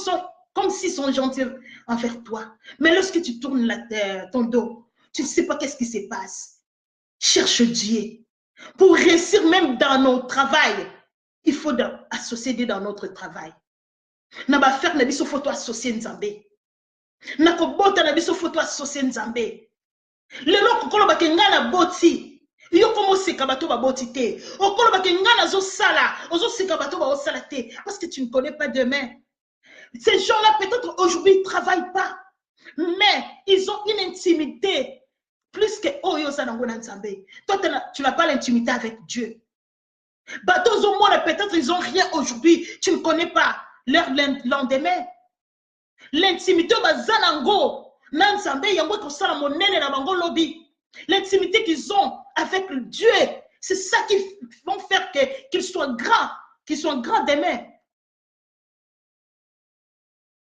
Speaker 1: s'ils sont gentils envers toi. Mais lorsque tu tournes ton dos, tu ne sais pas qu'est-ce qui se passe. Cherche Dieu. Pour réussir même dans notre travail, il faut associer Dieu dans notre travail. Na ba faire na biso faut associer Nzambe. Na ko bota na biso faut associer Nzambe. Lelo kokolo ba kenga na boti. Yo comme seka bato ba botité. Okolo ba kengana zo sala, ozo seka bato ba osala te parce que tu ne connais pas demain. Ces gens-là peut-être aujourd'hui ne travaillent pas, mais ils ont une intimité plus que Oyo Sanangona Nzambe. Toi tu n'as pas l'intimité avec Dieu. Bato zo mona peut-être ils ont rien aujourd'hui, tu ne connais pas leur lendemain. L'intimité bazanango Nanzambe yango ko sala monene na bango lobi. L'intimité qu'ils ont avec Dieu, c'est ça qui vont faire qu'ils soient grands demain.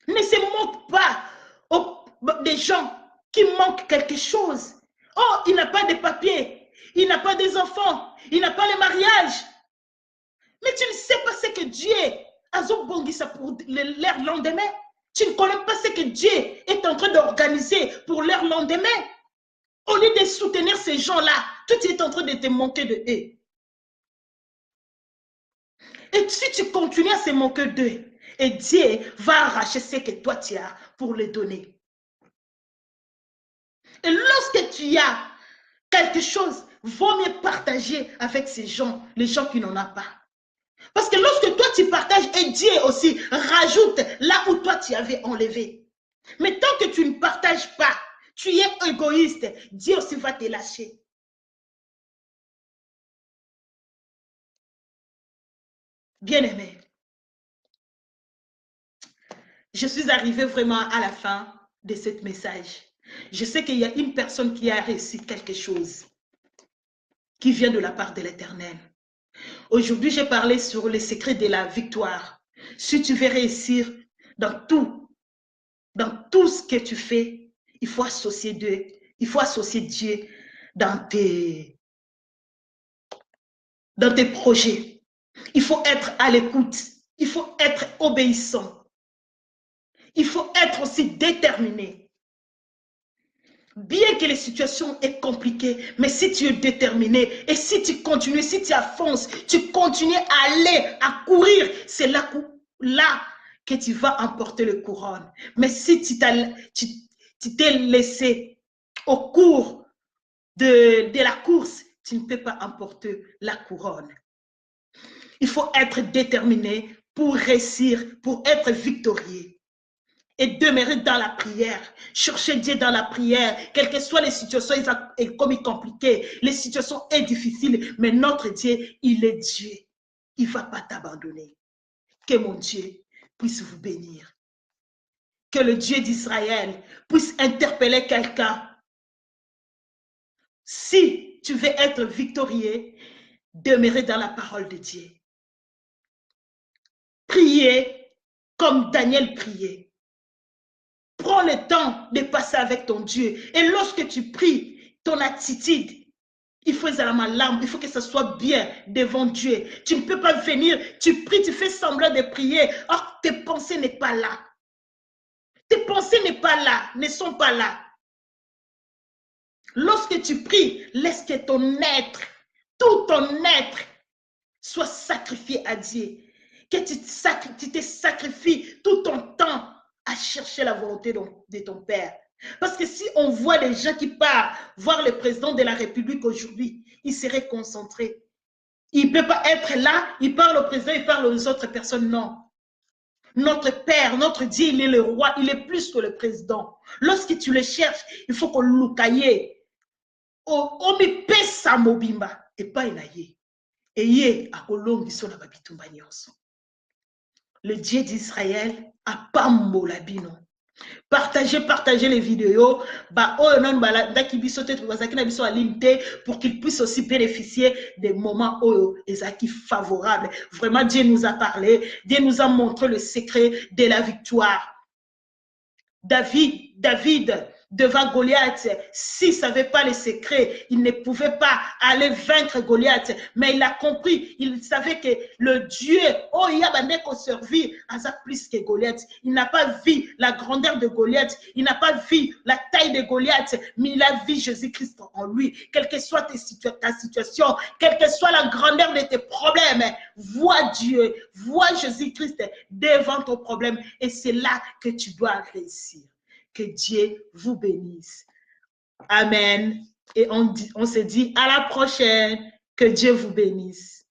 Speaker 1: Ne se moque pas des gens qui manquent quelque chose. Oh, il n'a pas de papiers, il n'a pas des enfants, il n'a pas le mariage. Mais tu ne sais pas ce que Dieu a zobongisa pour leur lendemain. Tu ne connais pas ce que Dieu est en train d'organiser pour leur lendemain. Au lieu de soutenir ces gens-là, tout est en train de te manquer de eux. Et si tu continues à se moquer d'eux, et Dieu va arracher ce que toi tu as pour les donner. Et lorsque tu as quelque chose, vaut mieux partager avec ces gens, les gens qui n'en ont pas. Parce que lorsque toi tu partages, et Dieu aussi rajoute là où toi tu avais enlevé. Mais tant que tu ne partages pas, tu es égoïste, Dieu aussi va te lâcher. Bien-aimé, je suis arrivée vraiment à la fin de ce message. Je sais qu'il y a une personne qui a réussi quelque chose qui vient de la part de l'Éternel. Aujourd'hui, j'ai parlé sur les secrets de la victoire. Si tu veux réussir dans tout ce que tu fais, il faut associer Dieu dans tes projets. Il faut être à l'écoute. Il faut être obéissant. Il faut être aussi déterminé. Bien que les situations soient compliquées, mais si tu es déterminé et si tu continues, si tu avances, tu continues à aller, à courir, c'est là que tu vas emporter le couronne. Mais si tu t'es laissé au cours de la course, tu ne peux pas emporter la couronne. Il faut être déterminé pour réussir, pour être victorieux. Et demeurer dans la prière, chercher Dieu dans la prière, quelles que soient les situations comme compliquées, les situations sont difficiles, mais notre Dieu, il est Dieu. Il ne va pas t'abandonner. Que mon Dieu puisse vous bénir. Que le Dieu d'Israël puisse interpeller quelqu'un. Si tu veux être victorieux, demeurer dans la parole de Dieu. Priez comme Daniel priait. Prends le temps de passer avec ton Dieu. Et lorsque tu pries, ton attitude, il faut que ça soit bien devant Dieu. Tu ne peux pas venir, tu pries, tu fais semblant de prier. Or, tes pensées n'est pas là. Tes pensées ne sont pas là. Lorsque tu pries, laisse que ton être, tout ton être, soit sacrifié à Dieu. Que tu te sacrifies tout ton temps à chercher la volonté de ton Père. Parce que si on voit les gens qui partent voir le président de la République aujourd'hui, ils seraient concentrés. Il ne peut pas être là, il parle au président, il parle aux autres personnes. Non. Notre Père, notre Dieu, il est le roi, il est plus que le président. Lorsque tu le cherches, il faut qu'on l'oukaye. On me pèse sa mobimba et pas enaye. Et yé a kolongi so na babitumba nyonso. Le Dieu d'Israël a pas molabino. Partagez les vidéos. Pour qu'ils puissent aussi bénéficier des moments favorables. Vraiment, Dieu nous a parlé. Dieu nous a montré le secret de la victoire. David, devant Goliath, s'il ne savait pas les secrets, il ne pouvait pas aller vaincre Goliath. Mais il a compris, il savait que le Dieu, oh, il y a qu'on servir à ça plus que Goliath. Il n'a pas vu la grandeur de Goliath, il n'a pas vu la taille de Goliath, mais il a vu Jésus-Christ en lui. Quelle que soit ta situation, quelle que soit la grandeur de tes problèmes, vois Dieu, vois Jésus-Christ devant ton problème et c'est là que tu dois réussir. Que Dieu vous bénisse. Amen. Et on se dit à la prochaine. Que Dieu vous bénisse.